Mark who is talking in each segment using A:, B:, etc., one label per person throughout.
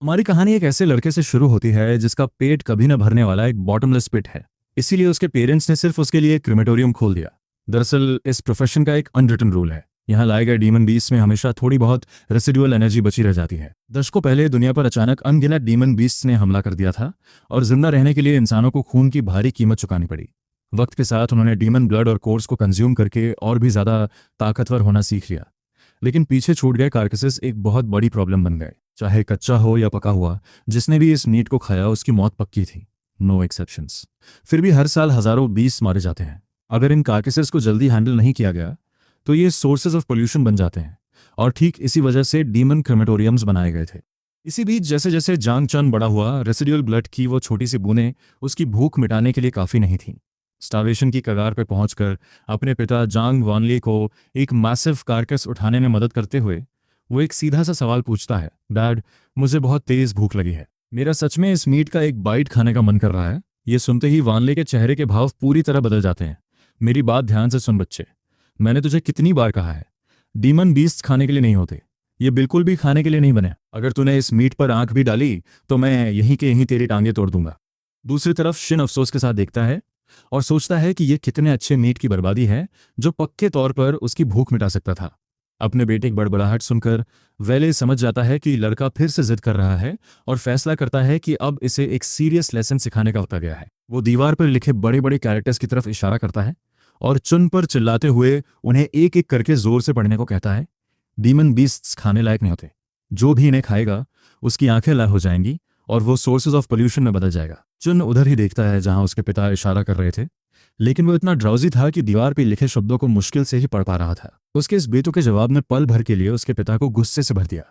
A: हमारी कहानी एक ऐसे लड़के से शुरू होती है जिसका पेट कभी न भरने वाला एक बॉटमलेस पिट है। इसीलिए उसके पेरेंट्स ने सिर्फ उसके लिए एक क्रिमेटोरियम खोल दिया। दरअसल इस प्रोफेशन का एक अनरिटन रूल है। यहाँ लाए गए डीमन बीस्ट में हमेशा थोड़ी बहुत रेसिडुअल एनर्जी बची रह जाती है। दशकों पहले दुनिया पर अचानक अनगिनत डीमन बीस्ट्स ने हमला कर दिया था और जिंदा रहने के लिए इंसानों को खून की भारी कीमत चुकानी पड़ी। वक्त के साथ उन्होंने डीमन ब्लड और कोर्स को कंज्यूम करके और भी ज्यादा ताकतवर होना सीख लिया। लेकिन पीछे छूट गए कार्कसेस एक बहुत बड़ी प्रॉब्लम बन गए। चाहे कच्चा हो या पका हुआ, जिसने भी इस मीट को खाया उसकी मौत पक्की थी। No exceptions. फिर भी हर साल हजारों बीस मारे जाते हैं। अगर इन कार्कसेस को जल्दी हैंडल नहीं किया गया तो ये सोर्सेज ऑफ पोल्यूशन बन जाते हैं। और ठीक इसी वजह से डीमन क्रेमेटोरियम्स बनाए गए थे। इसी बीच जैसे जैसे जांग चंद बड़ा हुआ, रेसिडुअल ब्लड की वो छोटी सी बूंदें उसकी भूख मिटाने के लिए काफ़ी नहीं थीं। स्टार्वेशन की कगार पर पहुंचकर अपने पिता जांग वानली को एक मैसिव कार्कस उठाने में मदद करते हुए वो एक सीधा सा सवाल पूछता है, डैड, मुझे बहुत तेज भूख लगी है। मेरा सच में इस मीट का एक बाइट खाने का मन कर रहा है। ये सुनते ही वानले के चेहरे के भाव पूरी तरह बदल जाते हैं। मेरी बात ध्यान से सुन बच्चे, मैंने तुझे कितनी बार कहा है, डीमन बीस्ट खाने के लिए नहीं होते। ये बिल्कुल भी खाने के लिए नहीं बने। अगर तूने इस मीट पर आंख भी डाली तो मैं यहीं के यहीं तेरी टांगें तोड़ दूंगा। दूसरी तरफ शिन अफसोस के साथ देखता है और सोचता है कि ये कितने अच्छे मीट की बर्बादी है जो पक्के तौर पर उसकी भूख मिटा सकता था। अपने बेटे की बड़बड़ाहट सुनकर वेले समझ जाता है कि लड़का फिर से जिद कर रहा है और फैसला करता है कि अब इसे एक सीरियस लेसन सिखाने का वक्त आ गया है। वो दीवार पर लिखे बड़े बड़े कैरेक्टर्स की तरफ इशारा करता है और चुन पर चिल्लाते हुए उन्हें एक एक करके जोर से पढ़ने को कहता है। डीमन बीस्ट्स खाने लायक नहीं होते। जो भी इन्हें खाएगा उसकी आंखें लाल हो जाएंगी और वो सोर्सेज ऑफ पोल्यूशन में बदल जाएगा। चुन उधर ही देखता है जहां उसके पिता इशारा कर रहे थे, लेकिन वो इतना ड्राउजी था कि दीवार पर लिखे शब्दों को मुश्किल से ही पढ़ पा रहा था। उसके इस बेतुके जवाब ने पल भर के लिए उसके पिता को गुस्से से भर दिया,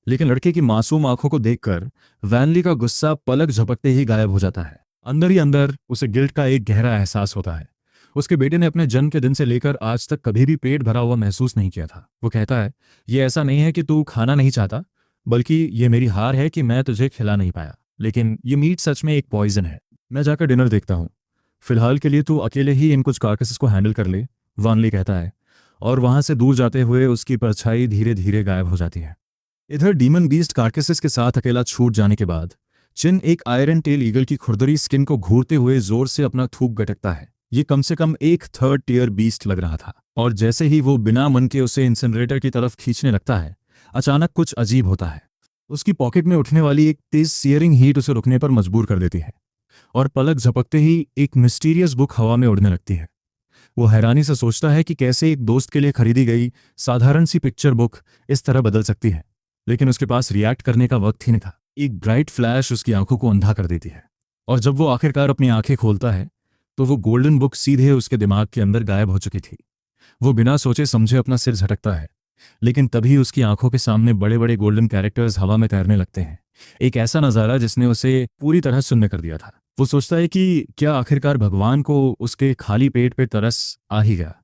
A: लेकिन लड़के की मासूम आंखों को देखकर वैनली का गुस्सा पलक झपकते ही गायब हो जाता है। अंदर ही अंदर उसे गिल्ट का एक गहरा एहसास होता है। उसके बेटे ने अपने जन्म के दिन से लेकर आज तक कभी भी पेट भरा हुआ महसूस नहीं किया था। वो कहता है, ये ऐसा नहीं है कि तू खाना नहीं चाहता, बल्कि ये मेरी हार है कि मैं तुझे खिला नहीं पाया। लेकिन ये मीट सच में एक पॉइजन है। मैं जाकर डिनर देखता हूँ। फिलहाल के लिए तू अकेले ही इन कुछ कार्कसेस को हैंडल कर ले, वानली कहता है, और वहां से दूर जाते हुए उसकी परछाई धीरे धीरे गायब हो जाती है। इधर डीमन बीस्ट कार्कसेस के साथ अकेला छूट जाने के बाद चिन एक आयरन टेल ईगल की खुरदरी स्किन को घूरते हुए जोर से अपना थूक गटकता है। ये कम से कम एक थर्ड टियर बीस्ट लग रहा था, और जैसे ही वो बिना मन के उसे इंसिनरेटर की तरफ खींचने लगता है, अचानक कुछ अजीब होता है। उसकी पॉकेट में उठने वाली एक तेज सीयरिंग हीट उसे रुकने पर मजबूर कर देती है, और पलक झपकते ही एक मिस्टीरियस बुक हवा में उड़ने लगती है। वो हैरानी से सोचता है कि कैसे एक दोस्त के लिए खरीदी गई साधारण सी पिक्चर बुक इस तरह बदल सकती है, लेकिन उसके पास रिएक्ट करने का वक्त ही नहीं था। एक ब्राइट फ्लैश उसकी आंखों को अंधा कर देती है, और जब वो आखिरकार अपनी आंखें खोलता है तो वो गोल्डन बुक सीधे उसके दिमाग के अंदर गायब हो चुकी थी। वो बिना सोचे समझे अपना सिर झटकता है, लेकिन तभी उसकी आंखों के सामने बड़े बड़े गोल्डन कैरेक्टर्स हवा में तैरने लगते हैं। एक ऐसा नज़ारा जिसने उसे पूरी तरह सुन्न कर दिया था। वो सोचता है कि क्या आखिरकार भगवान को उसके खाली पेट पे तरस आ ही गया।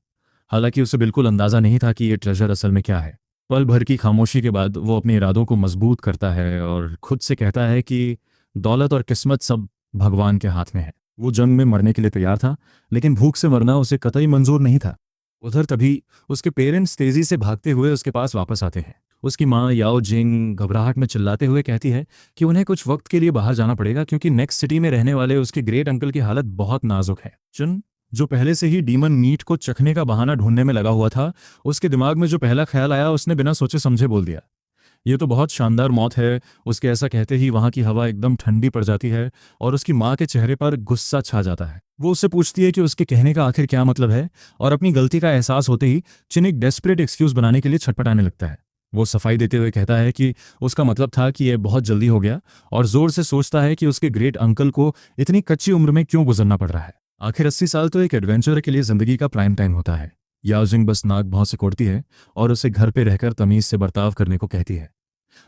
A: हालांकि उसे बिल्कुल अंदाजा नहीं था कि ये ट्रेजर असल में क्या है। पल भर की खामोशी के बाद वो अपने इरादों को मजबूत करता है और खुद से कहता है कि दौलत और किस्मत सब भगवान के हाथ में है। वो जंग में मरने के लिए तैयार था, लेकिन भूख से मरना उसे कतई मंजूर नहीं था। उधर तभी उसके पेरेंट्स तेजी से भागते हुए उसके पास वापस आते हैं। उसकी माँ याओ जिंग घबराहट में चिल्लाते हुए कहती है कि उन्हें कुछ वक्त के लिए बाहर जाना पड़ेगा, क्योंकि नेक्स्ट सिटी में रहने वाले उसके ग्रेट अंकल की हालत बहुत नाजुक है। चुन, जो पहले से ही डीमन मीट को चखने का बहाना ढूंढने में लगा हुआ था, उसके दिमाग में जो पहला ख्याल आया उसने बिना सोचे समझे बोल दिया, ये तो बहुत शानदार मौत है। उसके ऐसा कहते ही वहां की हवा एकदम ठंडी पड़ जाती है और उसकी माँ के चेहरे पर गुस्सा छा जाता है। वो उससे पूछती है कि उसके कहने का आखिर क्या मतलब है, और अपनी गलती का एहसास होते ही चिन एक डेस्परेट एक्सक्यूज बनाने के लिए छटपटाने लगता है। वो सफाई देते हुए कहता है कि उसका मतलब था कि यह बहुत जल्दी हो गया, और जोर से सोचता है कि उसके ग्रेट अंकल को इतनी कच्ची उम्र में क्यों गुजरना पड़ रहा है। आखिर 80 साल तो एक एडवेंचर के लिए जिंदगी का प्राइम टाइम होता है। याओजिंग बस नाक भौं से कोड़ती है और उसे घर पे रहकर तमीज से बर्ताव करने को कहती है।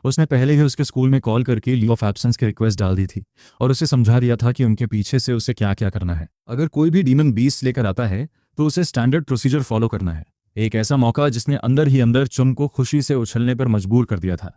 A: उसने पहले ही उसके स्कूल में कॉल करके लीव ऑफ एब्सेंस की रिक्वेस्ट डाल दी थी और उसे समझा दिया था कि उनके पीछे से उसे क्या क्या करना है। अगर कोई भी डीमन बीस्ट लेकर आता है तो उसे स्टैंडर्ड प्रोसीजर फॉलो करना है। एक ऐसा मौका जिसने अंदर ही अंदर चुन को खुशी से उछलने पर मजबूर कर दिया था।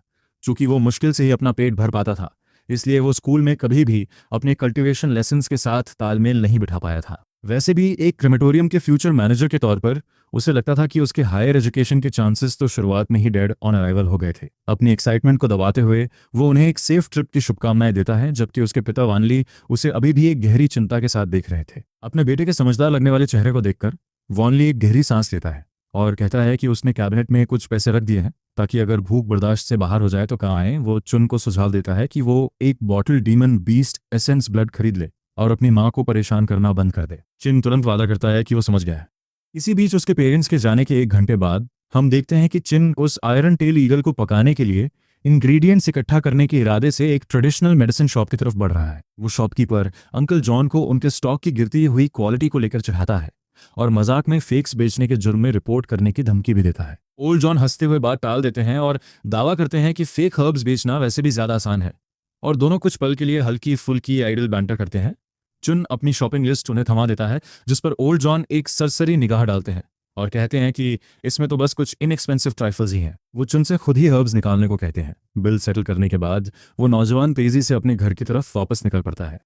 A: चूंकि वो मुश्किल से ही अपना पेट भर पाता था, इसलिए वो स्कूल में कभी भी अपने कल्टीवेशन लेसन्स के साथ तालमेल नहीं बिठा पाया था। वैसे भी एक क्रेमेटोरियम के फ्यूचर मैनेजर के तौर पर उसे लगता था कि उसके हायर एजुकेशन के चांसेस तो शुरुआत में ही डेड ऑन अराइवल हो गए थे। अपनी एक्साइटमेंट को दबाते हुए वो उन्हें एक सेफ ट्रिप की शुभकामनाएं देता है, जबकि उसके पिता वानली उसे अभी भी एक गहरी चिंता के साथ देख रहे थे। अपने बेटे के समझदार लगने वाले चेहरे को देखकर वॉनली एक गहरी सांस लेता है और कहता है कि उसने कैबिनेट में कुछ पैसे रख दिए हैं ताकि अगर भूख बर्दाश्त से बाहर हो जाए तो कहाँ आए। वो चुन को सुझाव देता है कि वो एक bottle demon beast essence blood खरीद ले और अपनी माँ को परेशान करना बंद कर दे। चिन तुरंत वादा करता है कि वो समझ गया है। इसी बीच उसके पेरेंट्स के जाने के 1 घंटे बाद हम देखते हैं कि चिन उस आयरन टेल ईगल को पकाने के लिए इंग्रेडिएंट्स इकट्ठा करने के इरादे से एक ट्रेडिशनल मेडिसिन शॉप की तरफ बढ़ रहा है। वो शॉपकीपर अंकल जॉन को उनके स्टॉक की गिरती हुई क्वालिटी को लेकर चढ़ाता है और मजाक में फेक्स बेचने के जुर्म में रिपोर्ट करने की धमकी भी देता है। ओल्ड जॉन हंसते हुए बात टाल देते हैं और दावा करते हैं कि फेक हर्ब्स बेचना वैसे भी ज्यादा आसान है, और दोनों कुछ पल के लिए हल्की फुल्की आइडल बैंटर करते हैं। चुन अपनी शॉपिंग लिस्ट उन्हें थमा देता है, जिस पर ओल्ड जॉन एक सरसरी निगाह डालते हैं और कहते हैं कि इसमें तो बस कुछ इनएक्सपेंसिव ट्राइफल्स ही हैं। वो चुन से खुद ही हर्ब्स निकालने को कहते हैं। बिल सेटल करने के बाद वो नौजवान तेजी से अपने घर की तरफ वापस निकल पड़ता है,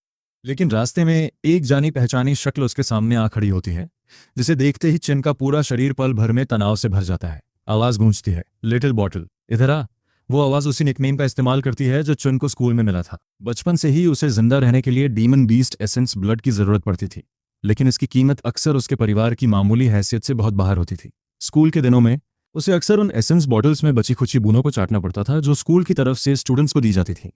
A: लेकिन रास्ते में एक जानी पहचानी शक्ल उसके सामने आ खड़ी होती है, जिसे देखते ही चिन का पूरा शरीर पल भर में तनाव से भर जाता है। आवाज गूंजती है, लिटिल बॉटल इधर आ। वो आवाज उसी निकनेम का इस्तेमाल करती है जो चुन को स्कूल में मिला था। बचपन से ही उसे जिंदा रहने के लिए डीमन बीस्ट एसेंस ब्लड की जरूरत पड़ती थी, लेकिन इसकी कीमत अक्सर उसके परिवार की मामूली हैसियत से बहुत बाहर होती थी। स्कूल के दिनों में उसे अक्सर उन एसेंस बॉटल्स में बची खुची बूंदों को चाटना पड़ता था जो स्कूल की तरफ से स्टूडेंट्स को दी जाती थी।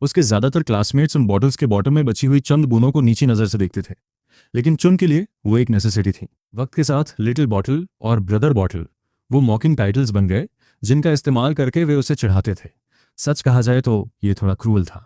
A: उसके ज्यादातर क्लासमेट्स उन बॉटल्स के बॉटम में बची हुई चंद बूंदों को नीची नजर से देखते थे, लेकिन चुन के लिए वो एक नेसेसिटी थी। वक्त के साथ लिटिल बॉटल और ब्रदर बॉटल वो मॉकिंग टाइटल्स बन गए, जिनका इस्तेमाल करके वे उसे चिढ़ाते थे। सच कहा जाए तो ये थोड़ा क्रूअल था।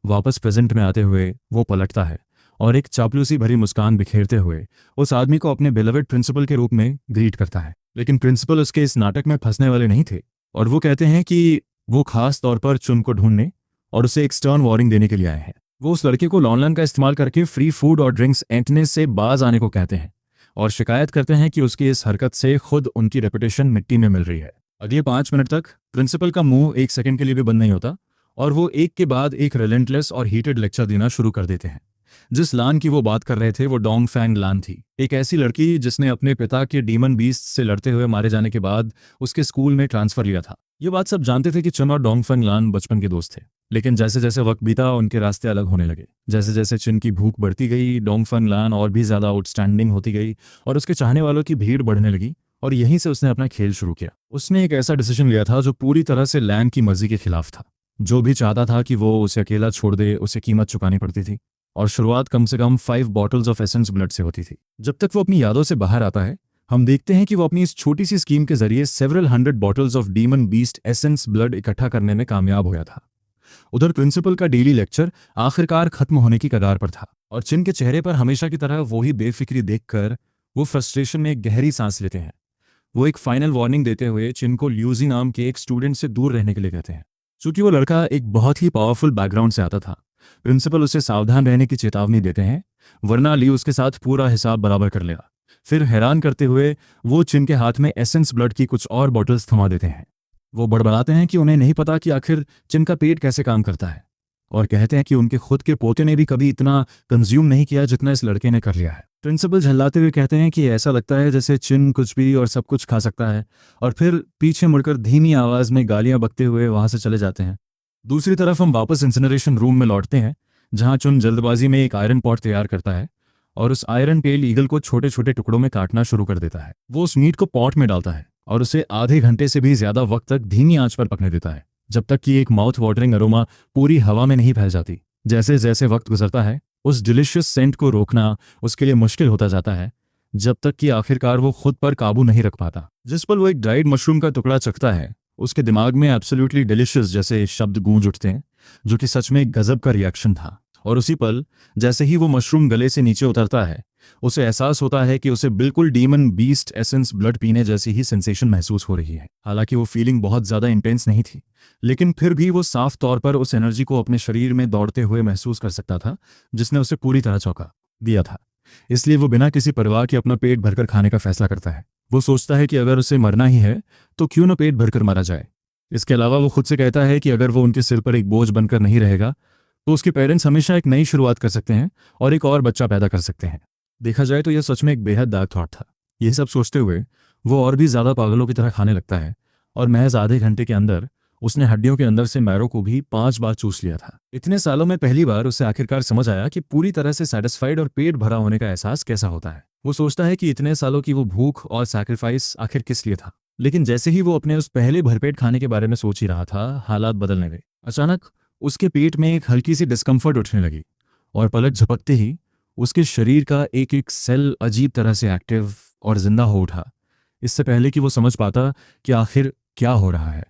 A: वापस प्रेजेंट में आते हुए वो पलटता है और एक चापलूसी भरी मुस्कान बिखेरते हुए उस आदमी को अपने बेलवेड प्रिंसिपल के रूप में ग्रीट करता है। लेकिन प्रिंसिपल उसके इस नाटक में फंसने वाले नहीं थे, और वो कहते हैं कि वो खास तौर पर चुन को ढूंढने और उसे एक स्टर्न वार्निंग देने के लिए आए हैं। वो उस लड़के को लॉनलन का इस्तेमाल करके फ्री फूड और ड्रिंक्स ऐंठने से बाज आने को कहते हैं और शिकायत करते हैं कि उसकी इस हरकत से खुद उनकी रेपुटेशन मिट्टी में मिल रही है। अगले 5 मिनट तक प्रिंसिपल का मुंह एक सेकंड के लिए भी बंद नहीं होता और वो एक के बाद एक रिलेंटलेस और हीटेड लेक्चर देना शुरू कर देते हैं। जिस लान की वो बात कर रहे थे वो डोंग फैंग लान थी, एक ऐसी लड़की जिसने अपने पिता के डीमन बीस्ट से लड़ते हुए मारे जाने के बाद उसके स्कूल में ट्रांसफर लिया था। ये बात सब जानते थे कि चिन और डोंग फैंग लान बचपन के दोस्त थे, लेकिन जैसे जैसे वक्त बीता उनके रास्ते अलग होने लगे। जैसे जैसे चिन की भूख बढ़ती गई, डोंग फैंग लान और भी ज्यादा आउटस्टैंडिंग होती गई और उसके चाहने वालों की भीड़ बढ़ने लगी, और यहीं से उसने अपना खेल शुरू किया। उसने एक ऐसा डिसीजन लिया था जो पूरी तरह से लैन की मर्जी के खिलाफ था। जो भी चाहता था कि वो उसे अकेला छोड़ दे, उसे कीमत चुकानी पड़ती थी, और शुरुआत कम से कम 5 बॉटल्स ऑफ एसेंस ब्लड से होती थी। जब तक वो अपनी यादों से बाहर आता है, हम देखते हैं कि वो अपनी इस छोटी सी स्कीम के जरिए several 100 bottles of demon beast essence blood इकट्ठा करने में कामयाब होया था। उधर प्रिंसिपल का डेली लेक्चर आखिरकार खत्म होने की कगार पर था, और चिन के चेहरे पर हमेशा की तरह वही बेफिक्री देखकर वो फ्रस्ट्रेशन में एक गहरी सांस लेते हैं। वो एक फाइनल वार्निंग देते हुए चिन को ल्यूजी नाम के एक स्टूडेंट से दूर रहने के लिए कहते हैं। चूंकि वो लड़का एक बहुत ही पावरफुल बैकग्राउंड से आता था, प्रिंसिपल उसे सावधान रहने की चेतावनी देते हैं, वरना ली उसके साथ पूरा हिसाब बराबर कर लेगा। फिर हैरान करते हुए वो चिन के हाथ में एसेंस ब्लड की कुछ और बॉटल्स थमा देते हैं। वो बड़बड़ाते हैं कि उन्हें नहीं पता कि आखिर चिन का पेट कैसे काम करता है, और कहते हैं कि उनके खुद के पोते ने भी कभी इतना कंज्यूम नहीं किया जितना इस लड़के ने कर लिया है। प्रिंसिपल झल्लाते हुए कहते हैं कि ऐसा लगता है जैसे चिन कुछ भी और सब कुछ खा सकता है, और फिर पीछे मुड़कर धीमी आवाज में गालियां बकते हुए वहां से चले जाते हैं। दूसरी तरफ हम वापस इंसिनरेशन रूम में लौटते हैं, जहां चुन जल्दबाजी में एक आयरन पॉट तैयार करता है और उस आयरन टेल ईगल को छोटे छोटे टुकड़ों में काटना शुरू कर देता है। वो उस मीट को पॉट में डालता है और उसे आधे घंटे से भी ज्यादा वक्त तक धीमी आंच पर पकने देता है, जब तक कि एक माउथ वाटरिंग अरोमा पूरी हवा में नहीं फैल जाती। जैसे जैसे वक्त गुजरता है, उस डिलिशियस सेंट को रोकना उसके लिए मुश्किल होता जाता है, जब तक कि आखिरकार वो खुद पर काबू नहीं रख पाता। जिस पल वो एक ड्राइड मशरूम का टुकड़ा चखता है, उसके दिमाग में एब्सोल्युटली डिलिशियस जैसे शब्द गूंज उठते हैं, जो कि सच में एक गजब का रिएक्शन था। और उसी पल जैसे ही वो मशरूम गले से नीचे उतरता है, उसे एहसास होता है कि उसे बिल्कुल डीमन बीस्ट एसेंस ब्लड पीने जैसी ही सेंसेशन महसूस हो रही है। हालांकि वो फीलिंग बहुत ज्यादा इंटेंस नहीं थी, लेकिन फिर भी वो साफ तौर पर उस एनर्जी को अपने शरीर में दौड़ते हुए महसूस कर सकता था, जिसने उसे पूरी तरह चौंका दिया था। इसलिए वो बिना किसी परवाह के अपना पेट भरकर खाने का फैसला करता है। वो सोचता है कि अगर उसे मरना ही है तो क्यों न पेट भरकर मारा जाए। इसके अलावा वो खुद से कहता है कि अगर वो उनके सिर पर एक बोझ बनकर नहीं रहेगा, तो उसके पेरेंट्स हमेशा एक नई शुरुआत कर सकते हैं और एक और बच्चा पैदा कर सकते हैं। देखा जाए तो यह सच में एक बेहद डार्क थॉट था। यह सब सोचते हुए वो और भी ज़्यादा पागलों की तरह खाने लगता है और महज आधे घंटे के अंदर उसने हड्डियों के अंदर से मैरो को भी 5 बार चूस लिया था। इतने सालों में पहली बार उसे आखिरकार समझ आया कि पूरी तरह से सेटिस्फाइड और पेट भरा होने का एहसास कैसा होता है। वो सोचता है कि इतने सालों की वो भूख और सैक्रिफाइस आखिर किस लिए था। लेकिन जैसे ही वो अपने उस पहले भरपेट खाने के बारे में सोच ही रहा था, हालात बदलने लगे। अचानक उसके पेट में एक हल्की सी डिस्कम्फर्ट उठने लगी और पलक झपकते ही उसके शरीर का एक एक सेल अजीब तरह से एक्टिव और जिंदा हो उठा। इससे पहले कि वो समझ पाता कि आखिर क्या हो रहा है,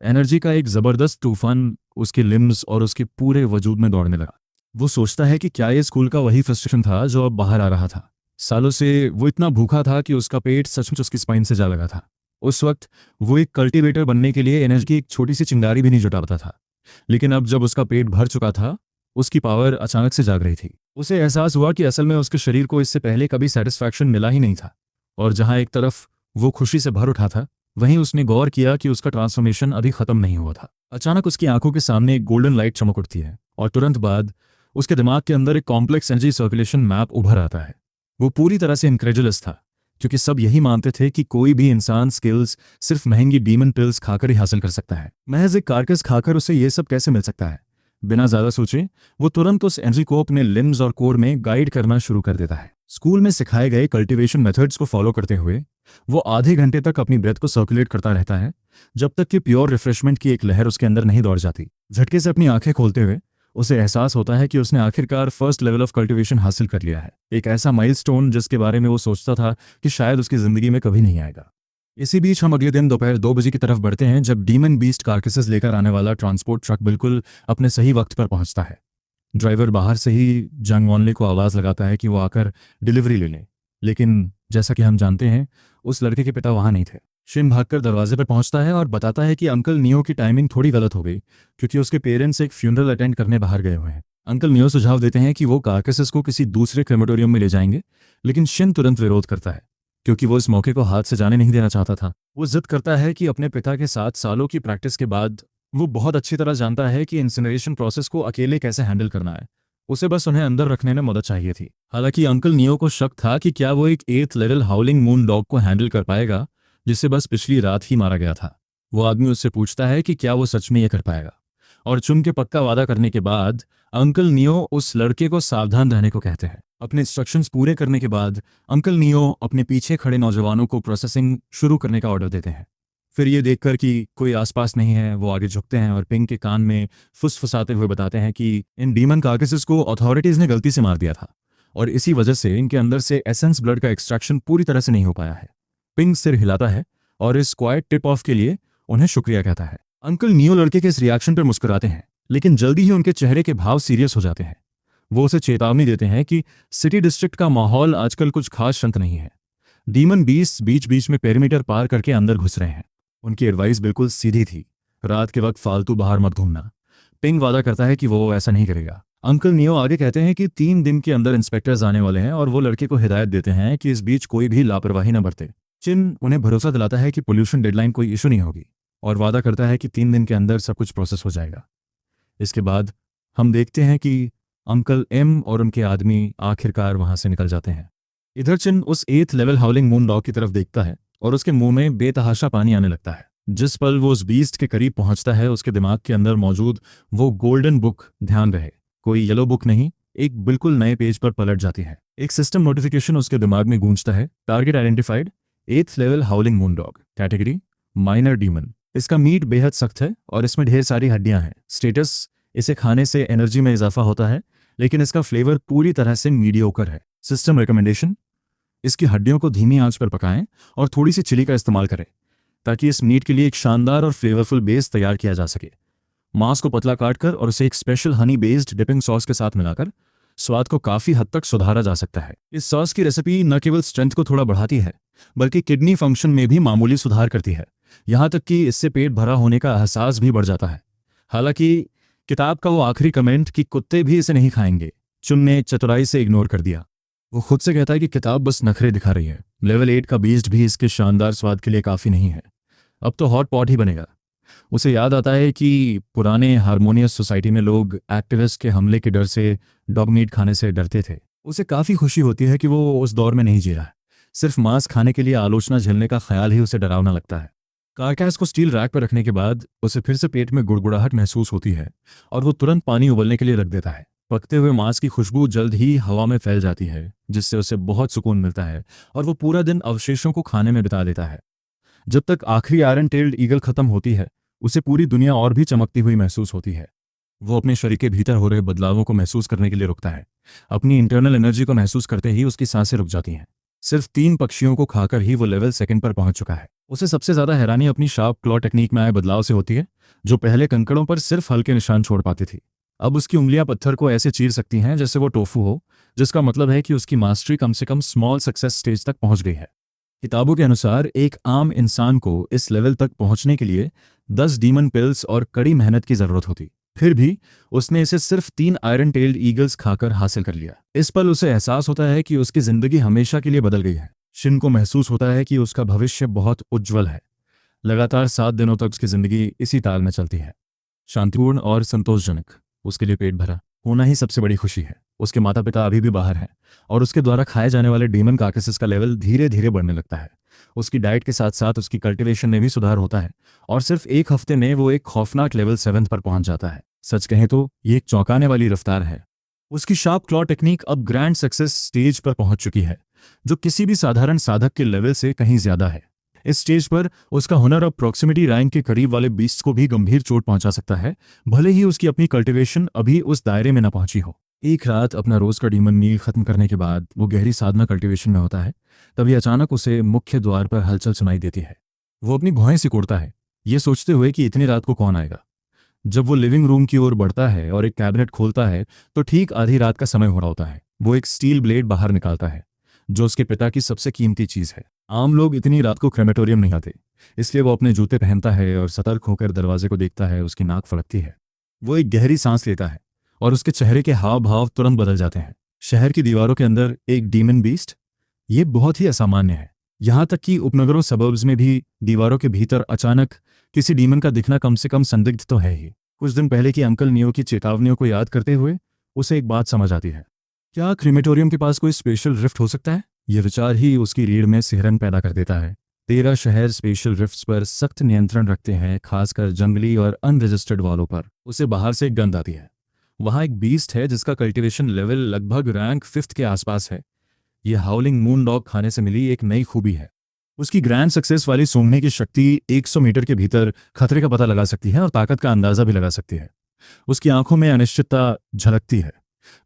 A: एनर्जी का एक ज़बरदस्त तूफान उसके लिम्स और उसके पूरे वजूद में दौड़ने लगा। वो सोचता है कि क्या ये स्कूल का वही फ्रस्ट्रेशन था जो अब बाहर आ रहा था। सालों से वो इतना भूखा था कि उसका पेट सचमुच उसकी स्पाइन से जा लगा था। उस वक्त वो एक कल्टीवेटर बनने के लिए एनर्जी की एक छोटी सी चिंगारी भी नहीं जुटा पाता था। लेकिन अब जब उसका पेट भर चुका था, उसकी पावर अचानक से जाग रही थी। उसे एहसास हुआ कि असल में उसके शरीर को इससे पहले कभी सेटिस्फैक्शन मिला ही नहीं था। और जहां एक तरफ वो खुशी से भर उठा था, वहीं उसने गौर किया कि उसका ट्रांसफॉर्मेशन अभी खत्म नहीं हुआ था। अचानक उसकी आंखों के सामने एक गोल्डन लाइट चमक उठती है और तुरंत बाद उसके दिमाग के अंदर एक कॉम्प्लेक्स एनर्जी सर्कुलेशन मैप उभर आता है। वो पूरी तरह से इनक्रेडुलस था, क्योंकि सब यही मानते थे कि कोई भी इंसान स्किल्स सिर्फ महंगी डीमन पिल्स खाकर ही हासिल कर सकता है। महज एक कारकस खाकर उसे ये सब कैसे मिल सकता है? बिना ज्यादा सोचे वो तुरंत उस एनर्जी को अपने लिम्स और कोर में गाइड करना शुरू कर देता है। स्कूल में सिखाए गए कल्टीवेशन मेथड्स को फॉलो करते हुए वो आधे घंटे तक अपनी ब्रेथ को सर्कुलेट करता रहता है, जब तक कि प्योर रिफ्रेशमेंट की एक लहर उसके अंदर नहीं दौड़ जाती। झटके से अपनी आंखें खोलते हुए उसे एहसास होता है कि उसने आखिरकार फर्स्ट लेवल ऑफ कल्टीवेशन हासिल कर लिया है। एक ऐसा माइलस्टोन जिसके बारे में वो सोचता था कि शायद उसकी जिंदगी में कभी नहीं आएगा। इसी बीच हम अगले दिन दोपहर 2 बजे की तरफ बढ़ते हैं, जब डीमन बीस्ट कार्कसेस लेकर आने वाला ट्रांसपोर्ट ट्रक बिल्कुल अपने सही वक्त पर पहुंचता है। ड्राइवर बाहर से ही जंग वॉनले को आवाज़ लगाता है कि वो आकर डिलीवरी ले लें, लेकिन जैसा कि हम जानते हैं उस लड़के के पिता वहाँ नहीं थे। शिन भागकर दरवाजे पर पहुंचता है और बताता है कि अंकल नियो की टाइमिंग थोड़ी गलत हो गई, क्योंकि उसके पेरेंट्स एक फ्यूनरल अटेंड करने बाहर गए हुए हैं। अंकल नियो सुझाव देते हैं कि वो कार्कसेस को किसी दूसरे क्रेमेटोरियम में ले जाएंगे, लेकिन शिन तुरंत विरोध करता है, क्योंकि वो इस मौके को हाथ से जाने नहीं देना चाहता था। वो जिद करता है कि अपने पिता के 7 सालों की प्रैक्टिस के बाद वो बहुत अच्छी तरह जानता है कि इंसिनरेशन प्रोसेस को अकेले कैसे हैंडल करना है। उसे बस उन्हें अंदर रखने में मदद चाहिए थी। हालांकि अंकल नियो को शक था कि क्या वो एक 8th लेवल हाउलिंग मून डॉग को हैंडल कर पाएगा, जिसे बस पिछली रात ही मारा गया था। वो आदमी उससे पूछता है कि क्या वो सच में ये कर पाएगा, और चुन के पक्का वादा करने के बाद अंकल नियो उस लड़के को सावधान रहने को कहते हैं। अपने इंस्ट्रक्शंस पूरे करने के बाद अंकल नियो अपने पीछे खड़े नौजवानों को प्रोसेसिंग शुरू करने का ऑर्डर देते हैं। फिर ये देखकर कि कोई आसपास नहीं है, वो आगे झुकते हैं और पिंग के कान में फुसफुसाते हुए बताते हैं कि इन डीमन कार्कसेस को अथॉरिटीज ने गलती से मार दिया था और इसी वजह से इनके अंदर से एसेंस ब्लड का एक्सट्रैक्शन पूरी तरह से नहीं हो पाया है। पिंग सिर हिलाता है और इस क्वाइट टिप ऑफ के लिए उन्हें शुक्रिया कहता है। अंकल नियो लड़के के इस रिएक्शन पर मुस्कुराते हैं, लेकिन जल्दी ही उनके चेहरे के भाव सीरियस हो जाते हैं। वो उसे चेतावनी देते हैं कि सिटी डिस्ट्रिक्ट का माहौल आजकल कुछ खास शांत नहीं है। डीमन बीस्ट बीच बीच में पेरीमीटर पार करके अंदर घुस रहे हैं। उनकी एडवाइस बिल्कुल सीधी थी, रात के वक्त फालतू बाहर मत घूमना। पिंग वादा करता है कि वो ऐसा नहीं करेगा। अंकल नियो आगे कहते हैं कि 3 दिन के अंदर इंस्पेक्टर्स आने वाले हैं और वो लड़के को हिदायत देते हैं कि इस बीच कोई भी लापरवाही न बरते। चिन उन्हें भरोसा दिलाता है कि पोल्यूशन डेडलाइन कोई इशू नहीं होगी और वादा करता है कि 3 दिन के अंदर सब कुछ प्रोसेस हो जाएगा। इसके बाद हम देखते हैं कि अंकल एम और उनके आदमी आखिरकार वहां से निकल जाते हैं। इधर चिन उस 8th लेवल हाउलिंग मून डॉग की तरफ देखता है और उसके मुंह में बेतहाशा पानी आने लगता है। जिस पल वो उस बीस्ट के करीब पहुंचता है, उसके दिमाग के अंदर मौजूद वो गोल्डन बुक, ध्यान रहे कोई येलो बुक नहीं, एक बिल्कुल नए पेज पर पलट जाती है। एक सिस्टम नोटिफिकेशन उसके दिमाग में गूंजता है, target identified, 8th level हाउलिंग moon dog, category minor demon. इसका मीट बेहद सख्त है और इसमें ढेर सारी हड्डियां हैं। स्टेटस, इसे खाने से एनर्जी में इजाफा होता है, लेकिन इसका फ्लेवर पूरी तरह से मीडियोकर है। सिस्टम रिकमेंडेशन, इसकी हड्डियों को धीमी आंच पर पकाएं और थोड़ी सी चिली का इस्तेमाल करें, ताकि इस मीट के लिए एक शानदार और फ्लेवरफुल बेस तैयार किया जा सके। मांस को पतला काटकर और उसे एक special Honey based dipping sauce के साथ मिलाकर स्वाद को काफी हद तक सुधारा जा सकता है। इस सॉस की रेसिपी न केवल स्ट्रेंथ को थोड़ा बढ़ाती है, बल्कि किडनी फंक्शन में भी मामूली सुधार करती है। यहाँ तक कि इससे पेट भरा होने का एहसास भी बढ़ जाता है। हालांकि किताब का वो आखिरी कमेंट कि कुत्ते भी इसे नहीं खाएंगे, चुन ने चतुराई से इग्नोर कर दिया। वो खुद से कहता है कि किताब बस नखरे दिखा रही है, लेवल 8 का बीस्ट भी इसके शानदार स्वाद के लिए काफ़ी नहीं है, अब तो हॉट पॉट ही बनेगा। उसे याद आता है कि पुराने हारमोनियस सोसाइटी में लोग एक्टिविस्ट के हमले के डर से डॉग मीट खाने से डरते थे। उसे काफ़ी खुशी होती है कि वो उस दौर में नहीं जी रहा है। सिर्फ मांस खाने के लिए आलोचना झेलने का ख्याल ही उसे डरावना लगता है। कारकैस को स्टील रैक पर रखने के बाद उसे फिर से पेट में गुड़गुड़ाहट महसूस होती है और वो तुरंत पानी उबलने के लिए रख देता है। पकते हुए मांस की खुशबू जल्द ही हवा में फैल जाती है, जिससे उसे बहुत सुकून मिलता है और वो पूरा दिन अवशेषों को खाने में बिता देता है। जब तक आखिरी आयरन टेल्ड ईगल खत्म होती है, उसे पूरी दुनिया और भी चमकती हुई महसूस होती है। वो अपने शरीर के भीतर हो रहे बदलावों को महसूस करने के लिए रुकता है। अपनी इंटरनल एनर्जी को महसूस करते ही उसकी सांसें रुक जाती हैं। सिर्फ 3 पक्षियों को खाकर ही वो लेवल सेकंड पर पहुंच चुका है। उसे सबसे ज्यादा हैरानी अपनी शार्प क्लॉ टेक्निक में आए बदलाव से होती है, जो पहले कंकड़ों पर सिर्फ हल्के निशान छोड़ पाती थी। अब उसकी उंगलियां पत्थर को ऐसे चीर सकती हैं जैसे वो टोफू हो, जिसका मतलब है कि उसकी मास्टरी कम से कम स्मॉल सक्सेस स्टेज तक पहुंच गई है। किताबों के अनुसार एक आम इंसान को इस लेवल तक पहुंचने के लिए 10 डीमन पिल्स और कड़ी मेहनत की जरूरत होती। फिर भी उसने इसे सिर्फ 3 आयरन टेल्ड ईगल्स खाकर हासिल कर लिया। इस पल उसे एहसास होता है कि उसकी जिंदगी हमेशा के लिए बदल गई है। शिन को महसूस होता है कि उसका भविष्य बहुत उज्जवल है। लगातार 7 दिनों तक उसकी जिंदगी इसी ताल में चलती है, शांतिपूर्ण और संतोषजनक। उसके लिए पेट भरा होना ही सबसे बड़ी खुशी है। उसके माता पिता अभी भी बाहर हैं और उसके द्वारा खाए जाने वाले डीमन कार्कसेस का लेवल धीरे धीरे बढ़ने लगता है। उसकी डाइट के साथ साथ उसकी कल्टीवेशन में भी सुधार होता है और सिर्फ 1 हफ्ते में वो एक खौफनाक लेवल 7 पर पहुंच जाता है। सच कहें तो ये एक चौंकाने वाली रफ्तार है। उसकी शार्प क्लॉ टेक्निक अब ग्रैंड सक्सेस स्टेज पर पहुंच चुकी है, जो किसी भी साधारण साधक के लेवल से कहीं ज्यादा है। इस स्टेज पर उसका हुनर अब प्रॉक्सिमिटी रैंक के करीब वाले बीस्ट को भी गंभीर चोट पहुंचा सकता है, भले ही उसकी अपनी कल्टीवेशन अभी उस दायरे में न पहुंची हो। एक रात अपना रोज का डीमन मील खत्म करने के बाद वो गहरी साधना कल्टीवेशन में होता है। तभी अचानक उसे मुख्य द्वार पर हलचल सुनाई देती है। वो अपनी भौहें सिकोड़ता है, ये सोचते हुए कि इतनी रात को कौन आएगा। जब वो लिविंग रूम की ओर बढ़ता है और एक कैबिनेट खोलता है, तो ठीक आधी रात का समय हो रहा होता है। वो एक स्टील ब्लेड बाहर निकालता है, जो उसके पिता की सबसे कीमती चीज है। आम लोग इतनी रात को क्रेमेटोरियम नहीं आते, इसलिए वो अपने जूते पहनता है और सतर्क होकर दरवाजे को देखता है। उसकी नाक फड़कती है। वो एक गहरी सांस लेता है और उसके चेहरे के हाव भाव तुरंत बदल जाते हैं। शहर की दीवारों के अंदर एक डीमन बीस्ट, ये बहुत ही असामान्य है। यहाँ तक कि उपनगरों सबर्ब्स में भी दीवारों के भीतर अचानक किसी डीमन का दिखना कम से कम संदिग्ध तो है ही। कुछ दिन पहले की अंकल नियो की चेतावनियों को याद करते हुए उसे एक बात समझ आती है। क्या क्रीमेटोरियम के पास कोई स्पेशल रिफ्ट हो सकता है? यह विचार ही उसकी रीढ़ में सिहरन पैदा कर देता है। 13 शहर स्पेशल रिफ्ट्स पर सख्त नियंत्रण रखते हैं, खासकर जंगली और अनरजिस्टर्ड वालों पर। उसे बाहर से एक गंध आती है। वहाँ एक बीस्ट है जिसका कल्टीवेशन लेवल लगभग रैंक 5th के आसपास है। यह हाउलिंग मून डॉग खाने से मिली एक नई खूबी है। उसकी ग्रैंड सक्सेस वाली सूंघने की शक्ति 100 मीटर के भीतर खतरे का पता लगा सकती है और ताकत का अंदाजा भी लगा सकती है। उसकी आंखों में अनिश्चितता झलकती है।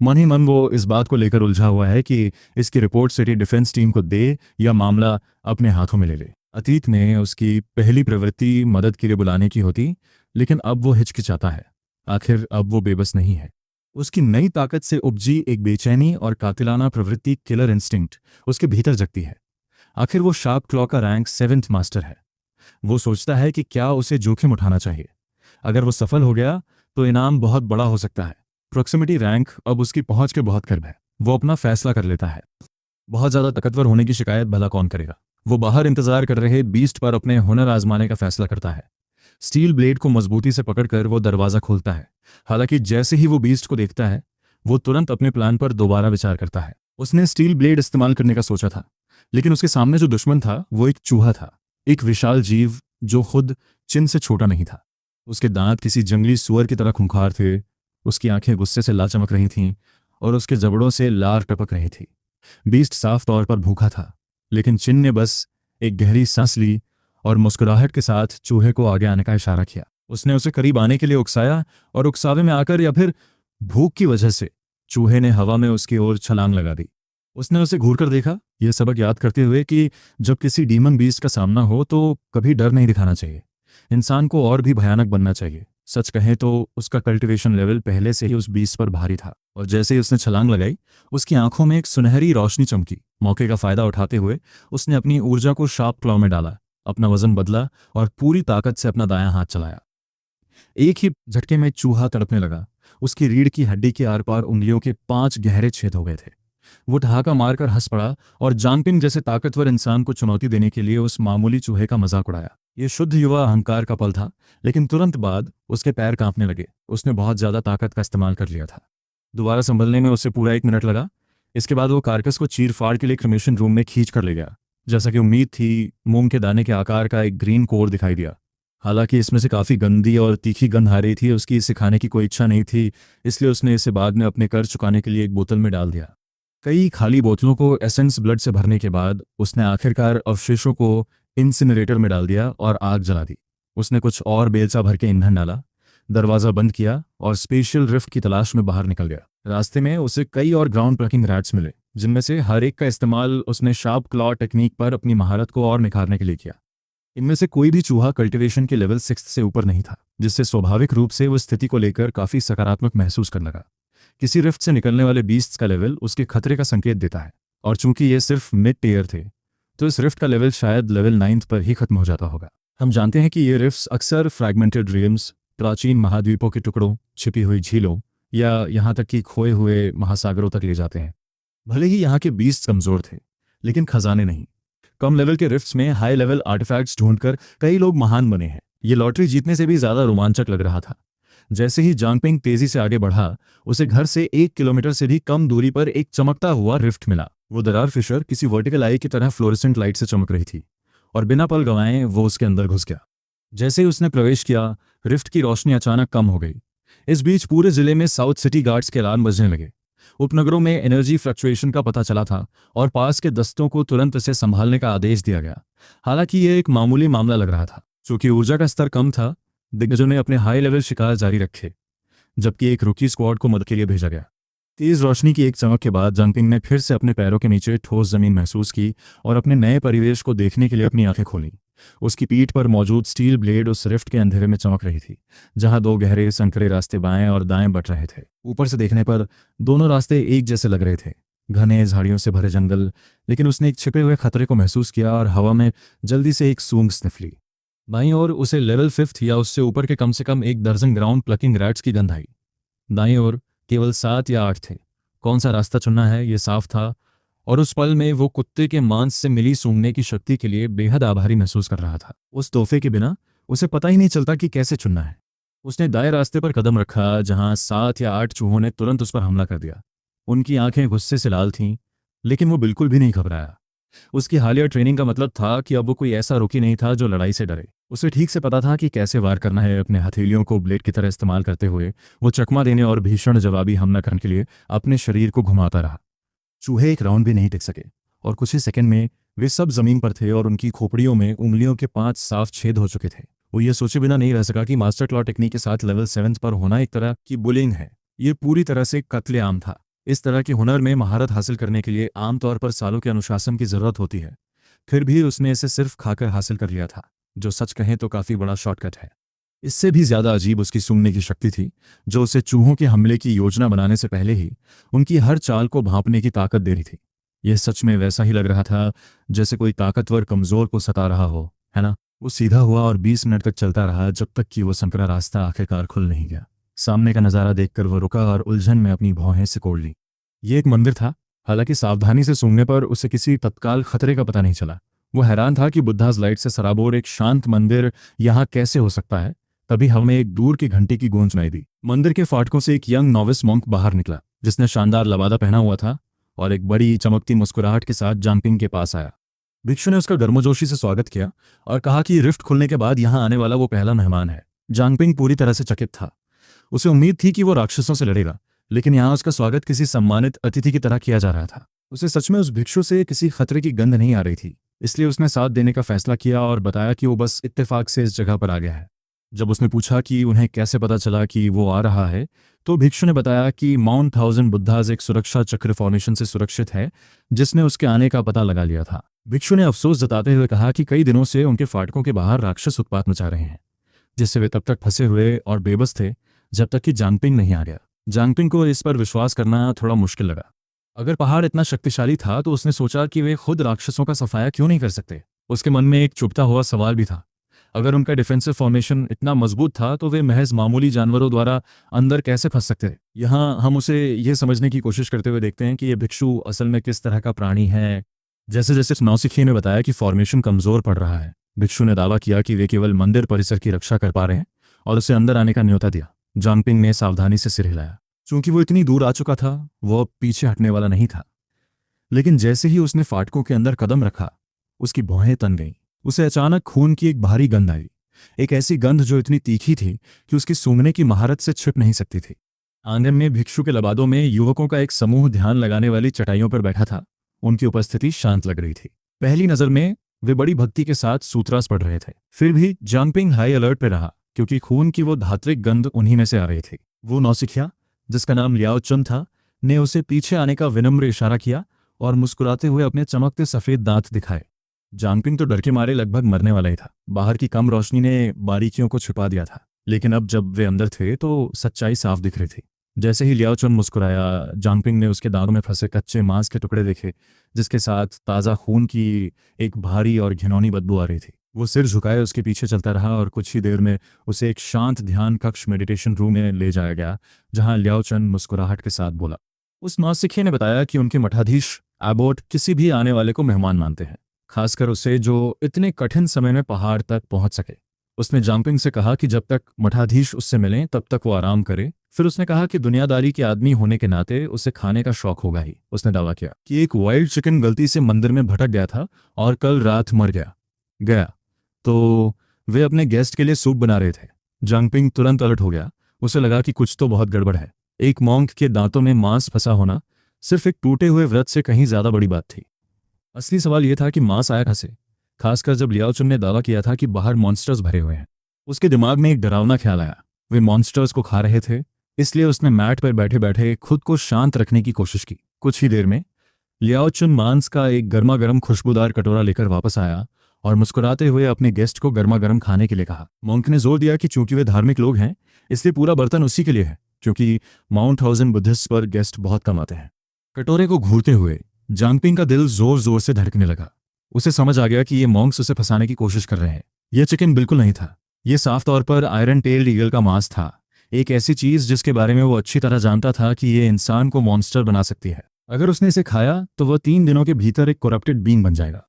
A: मन ही मन वो इस बात को लेकर उलझा हुआ है कि इसकी रिपोर्ट सिटी डिफेंस टीम को दे या मामला अपने हाथों में ले ले। अतीत में उसकी पहली प्रवृत्ति मदद के लिए बुलाने की होती, लेकिन अब वो हिचकिचाता है। आखिर अब वो बेबस नहीं है। उसकी नई ताकत से उपजी एक बेचैनी और कातिलाना प्रवृत्ति, किलर इंस्टिंक्ट, उसके भीतर जगती है। आखिर वो शार्प क्लॉ का रैंक 7th मास्टर है। वो सोचता है कि क्या उसे जोखिम उठाना चाहिए। अगर वो सफल हो गया तो इनाम बहुत बड़ा हो सकता है। प्रॉक्सिमिटी रैंक अब उसकी पहुंच के बहुत करीब है। वो अपना फैसला कर लेता है। बहुत ज्यादा ताकतवर होने की शिकायत भला कौन करेगा। वो बाहर इंतजार कर रहे बीस्ट पर अपने हुनर आजमाने का फैसला करता है। स्टील ब्लेड को मजबूती से पकड़कर वो दरवाजा खोलता है। हालांकि जैसे ही वो बीस्ट को देखता है, वो तुरंत अपने प्लान पर दोबारा विचार करता है। उसने स्टील ब्लेड इस्तेमाल करने का सोचा था, लेकिन उसके सामने जो दुश्मन था वो एक चूहा था, एक विशाल जीव जो खुद चिन से छोटा नहीं था। उसके दांत किसी जंगली सुअर की तरह खूंखार थे। उसकी आंखें गुस्से से लाल चमक रही थीं और उसके जबड़ों से लार टपक रही थी। बीस्ट साफ तौर पर भूखा था, लेकिन चिन ने बस एक गहरी सांस ली और मुस्कुराहट के साथ चूहे को आगे आने का इशारा किया। उसने उसे करीब आने के लिए उकसाया और उकसावे में आकर या फिर भूख की वजह से चूहे ने हवा में उसकी ओर छलांग लगा दी। उसने उसे घूरकर देखा, यह सबक याद करते हुए कि जब किसी डीमन बीस्ट का सामना हो तो कभी डर नहीं दिखाना चाहिए। इंसान को और भी भयानक बनना चाहिए। सच कहें तो उसका कल्टीवेशन लेवल पहले से ही उस बीस्ट पर भारी था, और जैसे ही उसने छलांग लगाई, उसकी आंखों में एक सुनहरी रोशनी चमकी। मौके का फायदा उठाते हुए उसने अपनी ऊर्जा को शार्प क्लॉ में डाला, अपना वजन बदला और पूरी ताकत से अपना दायां हाथ चलाया। एक ही झटके में चूहा तड़पने लगा। उसकी रीढ़ की हड्डी के आर पार उंगलियों के 5 गहरे छेद हो गए थे। वो ठहाका मारकर हंस पड़ा और जानपिन जैसे ताकतवर इंसान को चुनौती देने के लिए उस मामूली चूहे का मजाक उड़ाया। ये शुद्ध युवा अहंकार का पल था, लेकिन तुरंत बाद उसके पैर कांपने लगे। उसने बहुत ज्यादा ताकत का इस्तेमाल कर लिया था। दोबारा संभलने में उसे पूरा 1 मिनट लगा। इसके बाद वो कारकस को चीर फाड़ के लिए क्रिमेशन रूम में खींच कर ले गया। जैसा कि उम्मीद थी, मूंग के दाने के आकार का एक ग्रीन कोर दिखाई दिया। हालांकि इसमें से काफ़ी गंदी और तीखी गंध आ रही थी। उसकी इसे खाने की कोई इच्छा नहीं थी, इसलिए उसने इसे बाद में अपने कर्ज चुकाने के लिए एक बोतल में डाल दिया। कई खाली बोतलों को एसेंस ब्लड से भरने के बाद उसने आखिरकार अवशेषों को इंसिनरेटर में डाल दिया और आग जला दी। उसने कुछ और बेलचा भर के ईंधन डाला, दरवाज़ा बंद किया और स्पेशल रिफ्ट की तलाश में बाहर निकल गया। रास्ते में उसे कई और ग्राउंड प्लकिंग रैट्स मिले, जिनमें से हर एक का इस्तेमाल उसने शार्प क्लॉ टेक्निक पर अपनी महारत को और निखारने के लिए किया। इनमें से कोई भी चूहा कल्टीवेशन के लेवल 6 से ऊपर नहीं था, जिससे स्वाभाविक रूप से वो स्थिति को लेकर काफ़ी सकारात्मक महसूस करने लगा। किसी रिफ्ट से निकलने वाले बीस्ट्स का लेवल उसके खतरे का संकेत देता है, और चूंकि ये सिर्फ मिड टीयर थे, तो इस रिफ्ट का लेवल शायद लेवल 9 पर ही खत्म हो जाता होगा। हम जानते हैं कि ये रिफ्ट्स अक्सर फ्रैगमेंटेड रिम्स, प्राचीन महाद्वीपों के टुकड़ों, छिपी हुई झीलों या यहाँ तक कि खोए हुए महासागरों तक ले जाते हैं। भले ही यहाँ के बीस्ट कमज़ोर थे, लेकिन खजाने नहीं। कम लेवल के रिफ्ट्स में हाई लेवल आर्टिफैक्ट्स ढूंढकर कई लोग महान बने हैं। ये लॉटरी जीतने से भी ज़्यादा रोमांचक लग रहा था। जैसे ही जांगपिंग तेजी से आगे बढ़ा, उसे घर से 1 किलोमीटर से भी कम दूरी पर एक चमकता हुआ रिफ्ट मिला। वो दरार फिशर किसी वर्टिकल आई की तरह फ्लोरेसेंट लाइट से चमक रही थी, और बिना पल गंवाए वो उसके अंदर घुस गया। जैसे ही उसने प्रवेश किया, रिफ्ट की रोशनी अचानक कम हो गई। इस बीच पूरे जिले में साउथ सिटी गार्ड्स के अलार्म बजने लगे। उपनगरों में एनर्जी फ्लक्चुएशन का पता चला था और पास के दस्तों को तुरंत इसे संभालने का आदेश दिया गया। हालांकि यह एक मामूली मामला लग रहा था। चूंकि ऊर्जा का स्तर कम था, दिग्गजों ने अपने हाई लेवल शिकार जारी रखे, जबकि एक रुकी स्क्वाड को मदद के लिए भेजा गया। तेज रोशनी की एक चमक के बाद जांगपिंग ने फिर से अपने पैरों के नीचे ठोस जमीन महसूस की और अपने नए परिवेश को देखने के लिए अपनी आंखें खोलीं। उसकी पीठ पर मौजूद स्टील ब्लेड उस रिफ्ट के अंधेरे में चमक रही थी, जहां 2 गहरे संकरे रास्ते बाएं और दाएं बट रहे थे। ऊपर से देखने पर दोनों रास्ते एक जैसे लग रहे थे, घने झाड़ियों से भरे जंगल। लेकिन उसने एक छिपे हुए खतरे को महसूस किया और हवा में जल्दी से एक सूंघ स्निफ ली। बाईं ओर उसे लेवल 5 या उससे ऊपर के कम से कम 1 दर्जन ग्राउंड प्लकिंग रैट्स की गंध आई। दाईं ओर केवल 7 या 8 थे। कौन सा रास्ता चुनना है, ये साफ था, और उस पल में वो कुत्ते के मांस से मिली सूंघने की शक्ति के लिए बेहद आभारी महसूस कर रहा था। उस तोहफे के बिना उसे पता ही नहीं चलता कि कैसे चुनना है। उसने दाएं रास्ते पर कदम रखा, जहां 7 या 8 चूहों ने तुरंत उस पर हमला कर दिया। उनकी आंखें गुस्से से लाल थीं, लेकिन वो बिल्कुल भी नहीं घबराया। उसकी हालिया ट्रेनिंग का मतलब था कि अब वो कोई ऐसा रुकी नहीं था जो लड़ाई से डरे। उसे ठीक से पता था कि कैसे वार करना है। अपने हथेलियों को ब्लेड की तरह इस्तेमाल करते हुए वो चकमा देने और भीषण जवाबी हमला करने के लिए अपने शरीर को घुमाता रहा। चूहे एक राउंड भी नहीं टिक सके, और कुछ ही सेकंड में वे सब जमीन पर थे और उनकी खोपड़ियों में उंगलियों के 5 साफ छेद हो चुके थे। वो ये सोचे बिना नहीं रह सका कि मास्टर क्लॉ टेक्निक के साथ लेवल 7 पर होना एक तरह की बुलिंग है। ये पूरी तरह से कत्लेआम था। इस तरह के हुनर में महारत हासिल करने के लिए आमतौर पर सालों के अनुशासन की जरूरत होती है। फिर भी उसने इसे सिर्फ खाकर हासिल कर लिया था, जो सच कहें तो काफ़ी बड़ा शॉर्टकट है। इससे भी ज़्यादा अजीब उसकी सूंघने की शक्ति थी, जो उसे चूहों के हमले की योजना बनाने से पहले ही उनकी हर चाल को भांपने की ताकत दे रही थी। यह सच में वैसा ही लग रहा था जैसे कोई ताकतवर कमज़ोर को सता रहा हो, है ना? वो सीधा हुआ और 20 मिनट तक चलता रहा, जब तक कि वो संकरा रास्ता आखिरकार खुल नहीं गया। सामने का नज़ारा देखकर वो रुका और उलझन में अपनी भौहें सिकोड़ ली। ये एक मंदिर था। हालांकि सावधानी से सूंघने पर उसे किसी तत्काल खतरे का पता नहीं चला। वो हैरान था कि बुद्धास लाइट से सराबोर एक शांत मंदिर यहाँ कैसे हो सकता है। तभी हमें एक दूर की घंटी की गूंज सुनाई दी। मंदिर के फाटकों से एक यंग नॉविस मॉन्क बाहर निकला, जिसने शानदार लबादा पहना हुआ था और एक बड़ी चमकती मुस्कुराहट के साथ जांगपिंग के पास आया। भिक्षु ने उसका गर्मजोशी से स्वागत किया और कहा कि रिफ्ट खुलने के बाद यहाँ आने वाला वो पहला मेहमान है। जांगपिंग पूरी तरह से चकित था। उसे उम्मीद थी कि वो राक्षसों से लड़ेगा, लेकिन यहाँ उसका स्वागत किसी सम्मानित अतिथि की तरह किया जा रहा था। उसे सच में उस भिक्षु से किसी खतरे की गंध नहीं आ रही थी, इसलिए उसने साथ देने का फैसला किया और बताया कि वो बस इत्तेफाक से इस जगह पर आ गया है। जब उसने पूछा कि उन्हें कैसे पता चला कि वो आ रहा है, तो भिक्षु ने बताया कि माउंट 1000 बुद्धास एक सुरक्षा चक्र फॉर्मेशन से सुरक्षित है, जिसने उसके आने का पता लगा लिया था। भिक्षु ने अफसोस जताते हुए कहा कि कई दिनों से उनके फाटकों के बाहर राक्षस उत्पात मचा रहे हैं, जिससे वे तब तक फंसे हुए और बेबस थे जब तक कि जांगपिंग नहीं आ गया। जांगपिंग को इस पर विश्वास करना थोड़ा मुश्किल लगा। अगर पहाड़ इतना शक्तिशाली था तो उसने सोचा कि वे खुद राक्षसों का सफाया क्यों नहीं कर सकते। उसके मन में एक चुभता हुआ सवाल भी था, अगर उनका डिफेंसिव फॉर्मेशन इतना मजबूत था तो वे महज मामूली जानवरों द्वारा अंदर कैसे फंस सकते थे। यहाँ हम उसे यह समझने की कोशिश करते हुए देखते हैं कि यह भिक्षु असल में किस तरह का प्राणी है। जैसे जैसे नौसिखी ने बताया कि फॉर्मेशन कमजोर पड़ रहा है, भिक्षु ने दावा किया कि वे केवल मंदिर परिसर की रक्षा कर पा रहे हैं और उसे अंदर आने का न्योता दिया। जांगपिंग ने सावधानी से सिर हिलाया। चूंकि वो इतनी दूर आ चुका था, वो अब पीछे हटने वाला नहीं था। लेकिन जैसे ही उसने फाटकों के अंदर कदम रखा, उसकी भौहें तन गईं। उसे अचानक खून की एक भारी गंध आई, एक ऐसी गंध जो इतनी तीखी थी कि उसकी सूंघने की महारत से छिप नहीं सकती थी। आंगन में भिक्षु के लबादों में युवकों का एक समूह ध्यान लगाने वाली चटाइयों पर बैठा था। उनकी उपस्थिति शांत लग रही थी। पहली नजर में वे बड़ी भक्ति के साथ सूत्रास पढ़ रहे थे। फिर भी जांगपिंग हाई अलर्ट पर रहा, क्योंकि खून की वो धात्विक गंध उन्हीं में से आ रही थी। वो नौसिखिया, जिसका नाम लियाओ चुन था, ने उसे पीछे आने का विनम्र इशारा किया और मुस्कुराते हुए अपने चमकते सफेद दांत दिखाए। जांगपिंग तो डर के मारे लगभग मरने वाला ही था। बाहर की कम रोशनी ने बारीकियों को छुपा दिया था, लेकिन अब जब वे अंदर थे तो सच्चाई साफ दिख रही थी। जैसे ही लियाओ चुन मुस्कुराया, जांगपिंग ने उसके दांतों में फंसे कच्चे मांस के टुकड़े देखे, जिसके साथ ताज़ा खून की एक भारी और घिनौनी बदबू आ रही थी। वो सिर झुकाए उसके पीछे चलता रहा और कुछ ही देर में उसे एक शांत ध्यान कक्ष मेडिटेशन रूम में ले जाया गया, जहां लियाओ चुन मुस्कुराहट के साथ बोला। उस नौसिखिए ने बताया कि उनके मठाधीश एबोट किसी भी आने वाले को मेहमान मानते हैं, खासकर उसे जो इतने कठिन समय में पहाड़ तक पहुंच सके। उसने जांगपिंग से कहा कि जब तक मठाधीश उससे मिलें तब तक वो आराम करे। फिर उसने कहा कि दुनियादारी के आदमी होने के नाते उसे खाने का शौक होगा ही। उसने दावा किया कि एक वाइल्ड चिकन गलती से मंदिर में भटक गया था और कल रात मर गया तो वे अपने गेस्ट के लिए सूप बना रहे थे। जांगपिंग तुरंत अलर्ट हो गया। उसे लगा कि कुछ तो बहुत गड़बड़ है। एक मॉन्क के दांतों में मांस फंसा होना सिर्फ एक टूटे हुए व्रत से कहीं ज्यादा बड़ी बात थी। असली सवाल यह था कि मांस आया कहाँ से, खासकर जब लियाओ चुन ने दावा किया था कि बाहर मॉन्स्टर्स भरे हुए हैं। उसके दिमाग में एक डरावना ख्याल आया। वे मॉन्स्टर्स को खा रहे थे, इसलिए उसने मैट पर बैठे बैठे खुद को शांत रखने की कोशिश की। कुछ ही देर में लियाओ चुन मांस का एक गर्मा गर्म खुशबूदार कटोरा लेकर वापस आया और मुस्कुराते हुए अपने गेस्ट को गर्मा गर्म खाने के लिए कहा। मॉन्क ने जोर दिया कि चूंकि वे धार्मिक लोग हैं, इसलिए पूरा बर्तन उसी के लिए है, क्योंकि माउंट हाउजन बुद्धिस्ट पर गेस्ट बहुत कम आते हैं। कटोरे को घूरते हुए जांगपिंग का दिल जोर जोर से धड़कने लगा। उसे समझ आ गया कि ये मॉन्क्स उसे फंसाने की कोशिश कर रहे हैं। यह चिकन बिल्कुल नहीं था। यह साफ तौर पर आयरन टेल्ड ईगल का मांस था, एक ऐसी चीज जिसके बारे में वो अच्छी तरह जानता था कि ये इंसान को मॉन्स्टर बना सकती है। अगर उसने इसे खाया तो वह 3 दिनों के भीतर एक करप्टेड बीइंग बन जाएगा।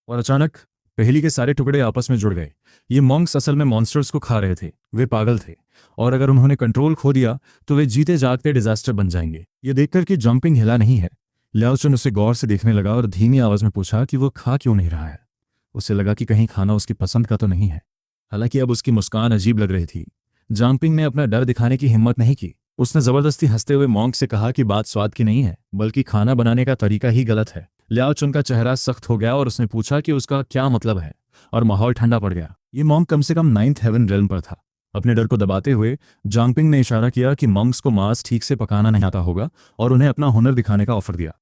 A: और अचानक पहेली के सारे टुकड़े आपस में जुड़ गए। ये मॉन्क्स असल में मॉन्स्टर्स को खा रहे थे। वे पागल थे, और अगर उन्होंने कंट्रोल खो दिया तो वे जीते जागते डिजास्टर बन जाएंगे। ये देखकर कि जंपिंग हिला नहीं है, लियाओ चुन उसे गौर से देखने लगा और धीमी आवाज में पूछा कि वो खा क्यों नहीं रहा है। उसे लगा कि कहीं खाना उसकी पसंद का तो नहीं है। हालांकि अब उसकी मुस्कान अजीब लग रही थी। जांपिंग ने अपना डर दिखाने की हिम्मत नहीं की। उसने जबरदस्ती हंसते हुए मॉन्क से कहा कि बात स्वाद की नहीं है, बल्कि खाना बनाने का तरीका ही गलत है। लियाओ चुन का चेहरा सख्त हो गया और उसने पूछा कि उसका क्या मतलब है, और माहौल ठंडा पड़ गया। ये मॉन्क कम से कम 9th हेवन रेल्म पर था। अपने डर को दबाते हुए जांगपिंग ने इशारा किया कि मॉन्क्स को मांस ठीक से पकाना नहीं आता होगा और उन्हें अपना हुनर दिखाने का ऑफर दिया।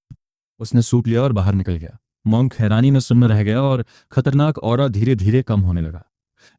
A: उसने सूप लिया और बाहर निकल गया। मॉन्क हैरानी में सुन्न रह गया और खतरनाक ऑरा धीरे धीरे कम होने लगा।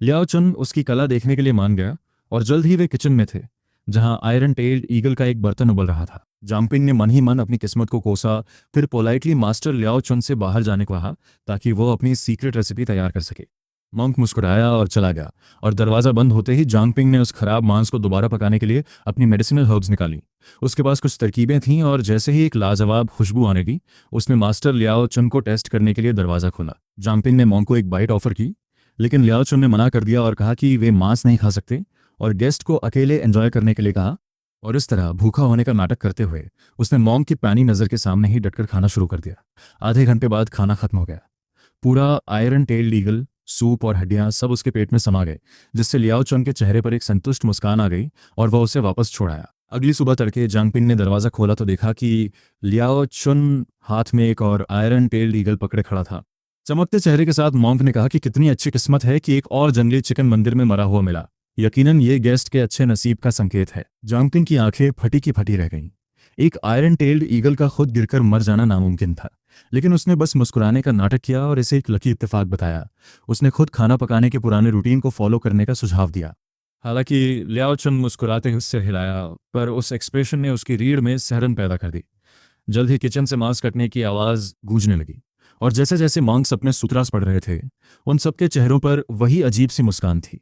A: लियाओ चुन उसकी कला देखने के लिए मान गया और जल्द ही वे किचन में थे, जहां आयरन टेल्ड ईगल का एक बर्तन उबल रहा था। जांगपिंग ने मन ही मन अपनी किस्मत को कोसा, फिर पोलाइटली मास्टर लियाओ चुन से बाहर जाने को कहा ताकि वो अपनी सीक्रेट रेसिपी तैयार कर सके। मॉन्क मुस्कुराया और चला गया, और दरवाजा बंद होते ही जांगपिंग ने उस खराब मांस को दोबारा पकाने के लिए अपनी मेडिसिनल हर्ब्स निकाली। उसके पास कुछ तरकीबें थीं, और जैसे ही एक लाजवाब खुशबू आने की, उसने मास्टर लियाओ चुन को टेस्ट करने के लिए दरवाजा खोला। जांगपिंग ने मॉन्क को एक बाइट ऑफर की, लेकिन लियाओ चुन ने मना कर दिया और कहा कि वे मांस नहीं खा सकते, और गेस्ट को अकेले एंजॉय करने के लिए कहा। और इस तरह भूखा होने का नाटक करते हुए उसने मॉन्क की पैनी नजर के सामने ही डटकर खाना शुरू कर दिया। आधे घंटे बाद खाना खत्म हो गया। पूरा आयरन टेल्ड ईगल, सूप और हड्डियां सब उसके पेट में समा गए, जिससे लियाओ चुन के चेहरे पर एक संतुष्ट मुस्कान आ गई और वह उसे वापस छोड़ाया। अगली सुबह तड़के जांगपिंग ने दरवाजा खोला तो देखा कि लियाओ चुन हाथ में एक और आयरन टेल्ड ईगल पकड़े खड़ा था। चमकते चेहरे के साथ मॉन्क ने कहा कि कितनी अच्छी किस्मत है कि एक और जंगली चिकन मंदिर में मरा हुआ मिला। यकीनन ये गेस्ट के अच्छे नसीब का संकेत है। जांगपिंग की आंखें फटी की फटी रह गईं। एक आयरन टेल्ड ईगल का खुद गिरकर मर जाना नामुमकिन था, लेकिन उसने बस मुस्कुराने का नाटक किया और इसे एक लकी इत्तेफाक बताया। उसने खुद खाना पकाने के पुराने रूटीन को फॉलो करने का सुझाव दिया। हालांकि लियाओ चुन मुस्कुराते हुए सिर हिलाया, पर उस एक्सप्रेशन ने उसकी रीढ़ में सहरन पैदा कर दी। जल्द ही किचन से मांस कटने की आवाज गूंजने लगी, और जैसे जैसे मॉन्क्स अपने सूत्रास पढ़ रहे थे, उन सबके चेहरों पर वही अजीब सी मुस्कान थी।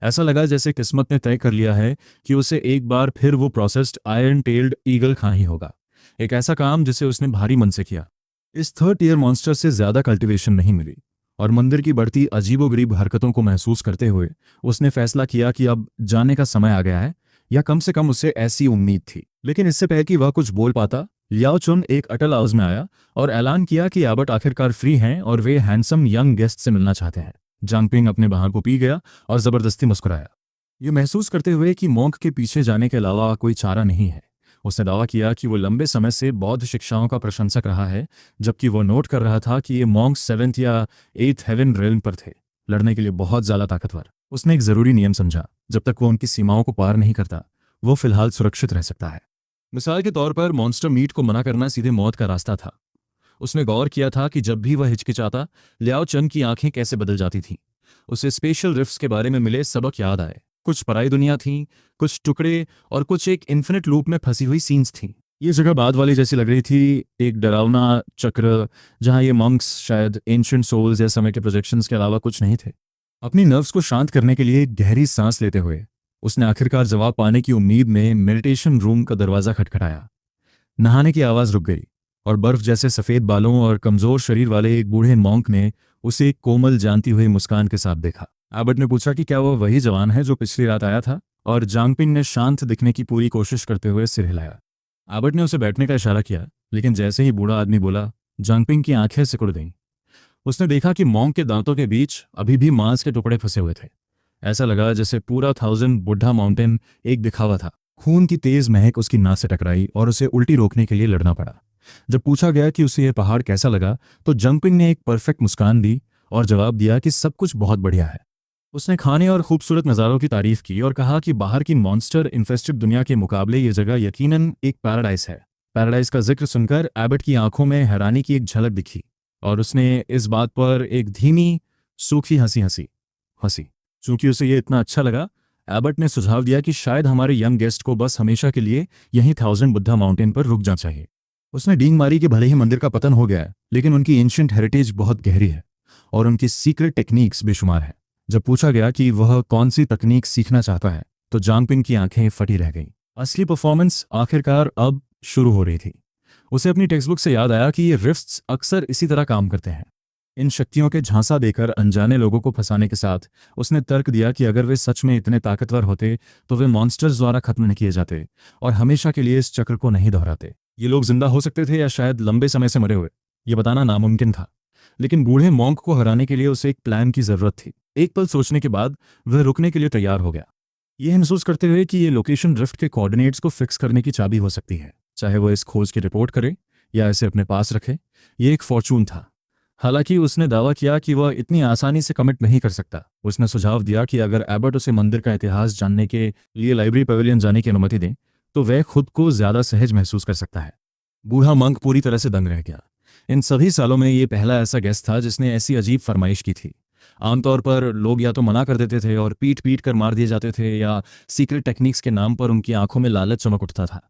A: ऐसा लगा जैसे किस्मत ने तय कर लिया है कि उसे एक बार फिर वो प्रोसेस्ड आयरन टेल्ड ईगल खा ही होगा। एक ऐसा काम जिसे उसने भारी मन से किया। इस 3rd ईयर मॉन्स्टर से ज्यादा कल्टीवेशन नहीं मिली, और मंदिर की बढ़ती अजीबोगरीब हरकतों को महसूस करते हुए उसने फैसला किया कि अब जाने का समय आ गया है, या कम से कम उसे ऐसी उम्मीद थी। लेकिन इससे पहले कि वह कुछ बोल पाता, लियाओ चुन एक अटल आवाज में आया और ऐलान किया कि एबट आखिरकार फ्री हैं और वे हैंडसम यंग गेस्ट से मिलना चाहते हैं। जांगपिंग अपने बहार को पी गया और जबरदस्ती मुस्कुराया, ये महसूस करते हुए कि मोंक के पीछे जाने के अलावा कोई चारा नहीं है। उसने दावा किया कि वो लंबे समय से बौद्ध शिक्षाओं का प्रशंसक रहा है, जबकि वो नोट कर रहा था कि ये मॉन्क 7th या 8th हेवन रेल्म पर थे, लड़ने के लिए बहुत ज़्यादा ताकतवर। उसने एक ज़रूरी नियम समझा, जब तक वो उनकी सीमाओं को पार नहीं करता वो फिलहाल सुरक्षित रह सकता है। मिसाल के तौर पर मॉन्स्टर मीट को मना करना सीधे मौत का रास्ता था। उसने गौर किया था कि जब भी वह हिचकिचाता, लियाओ चन की आंखें कैसे बदल जाती थीं। उसे स्पेशल रिफ्ट्स के बारे में मिले सबक याद आए। कुछ पराई दुनिया थी, कुछ टुकड़े और कुछ एक इन्फिनिट लूप में फंसी हुई सीन्स थीं। ये जगह बाद वाली जैसी लग रही थी, एक डरावना चक्र जहां ये मंक्स शायद एंशिएंट सोल्स या समय के प्रोजेक्शंस के अलावा कुछ नहीं थे। अपनी नर्व्स को शांत करने के लिए गहरी सांस लेते हुए उसने आखिरकार जवाब पाने की उम्मीद में मेडिटेशन रूम का दरवाज़ा खटखटाया। नहाने की आवाज़ रुक गई और बर्फ जैसे सफ़ेद बालों और कमज़ोर शरीर वाले एक बूढ़े मॉन्क ने उसे एक कोमल जानती हुई मुस्कान के साथ देखा। एबट ने पूछा कि क्या वह वही जवान है जो पिछली रात आया था, और जांगपिंग ने शांत दिखने की पूरी कोशिश करते हुए सिर हिलाया। एबट ने उसे बैठने का इशारा किया, लेकिन जैसे ही बूढ़ा आदमी बोला, जांगपिंग की आंखें सिकुड़ गईं। उसने देखा कि मॉन्क के दांतों के बीच अभी भी मांस के टुकड़े फंसे हुए थे। ऐसा लगा जैसे पूरा 1000 बुढ़ा माउंटेन एक दिखावा था। खून की तेज महक उसकी नाक से टकराई और उसे उल्टी रोकने के लिए लड़ना पड़ा। जब पूछा गया कि उसे यह पहाड़ कैसा लगा, तो जंगपिंग ने एक परफेक्ट मुस्कान दी और जवाब दिया कि सब कुछ बहुत बढ़िया है। उसने खाने और खूबसूरत नज़ारों की तारीफ की और कहा कि बाहर की मॉन्स्टर इन्फेस्टेड दुनिया के मुकाबले ये जगह यकीनन एक पैराडाइस है। पैराडाइस का जिक्र सुनकर एबट की आंखों में हैरानी की एक झलक दिखी और उसने इस बात पर एक धीमी सूखी हंसी। चूंकि उसे ये इतना अच्छा लगा, एबट ने सुझाव दिया कि शायद हमारे यंग गेस्ट को बस हमेशा के लिए यहीं 1000 बुद्धा माउंटेन पर रुक जाना चाहिए। उसने डींग मारी कि भले ही मंदिर का पतन हो गया है, लेकिन उनकी एंशिएंट हेरिटेज बहुत गहरी है और उनकी सीक्रेट टेक्निक्स बेशुमार हैं। जब पूछा गया कि वह कौन सी तकनीक सीखना चाहता है, तो जांगपिंग की आंखें फटी रह गईं। असली परफॉर्मेंस आखिरकार अब शुरू हो रही थी। उसे अपनी टेक्स्ट बुक से याद आया कि ये रिफ्ट्स अक्सर इसी तरह काम करते हैं। इन शक्तियों के झांसा देकर अनजाने लोगों को फंसाने के साथ उसने तर्क दिया कि अगर वे सच में इतने ताकतवर होते तो वे मॉन्स्टर्स द्वारा खत्म नहीं किए जाते और हमेशा के लिए इस चक्र को नहीं दोहराते। ये लोग जिंदा हो सकते थे या शायद लंबे समय से मरे हुए, ये बताना नामुमकिन था। लेकिन बूढ़े मॉन्क को हराने के लिए उसे एक प्लान की जरूरत थी। एक पल सोचने के बाद वह रुकने के लिए तैयार हो गया, यह महसूस करते हुए कि ये लोकेशन ड्रिफ्ट के कोऑर्डिनेट्स को फिक्स करने की चाबी हो सकती है। चाहे वह इस खोज की रिपोर्ट करे या इसे अपने पास रखे, ये एक फॉर्चून था। हालांकि उसने दावा किया कि वह इतनी आसानी से कमिट नहीं कर सकता। उसने सुझाव दिया कि अगर एबट उसे मंदिर का इतिहास जानने के लिए लाइब्रेरी पवेलियन जाने की अनुमति दें, तो वह खुद को ज्यादा सहज महसूस कर सकता है। बूढ़ा मंक पूरी तरह से दंग रह गया। इन सभी सालों में ये पहला ऐसा गेस्ट था जिसने ऐसी अजीब फरमाइश की थी। आमतौर पर लोग या तो मना कर देते थे और पीट पीट कर मार दिए जाते थे, या सीक्रेट टेक्निक्स के नाम पर उनकी आंखों में लालच चमक उठता था।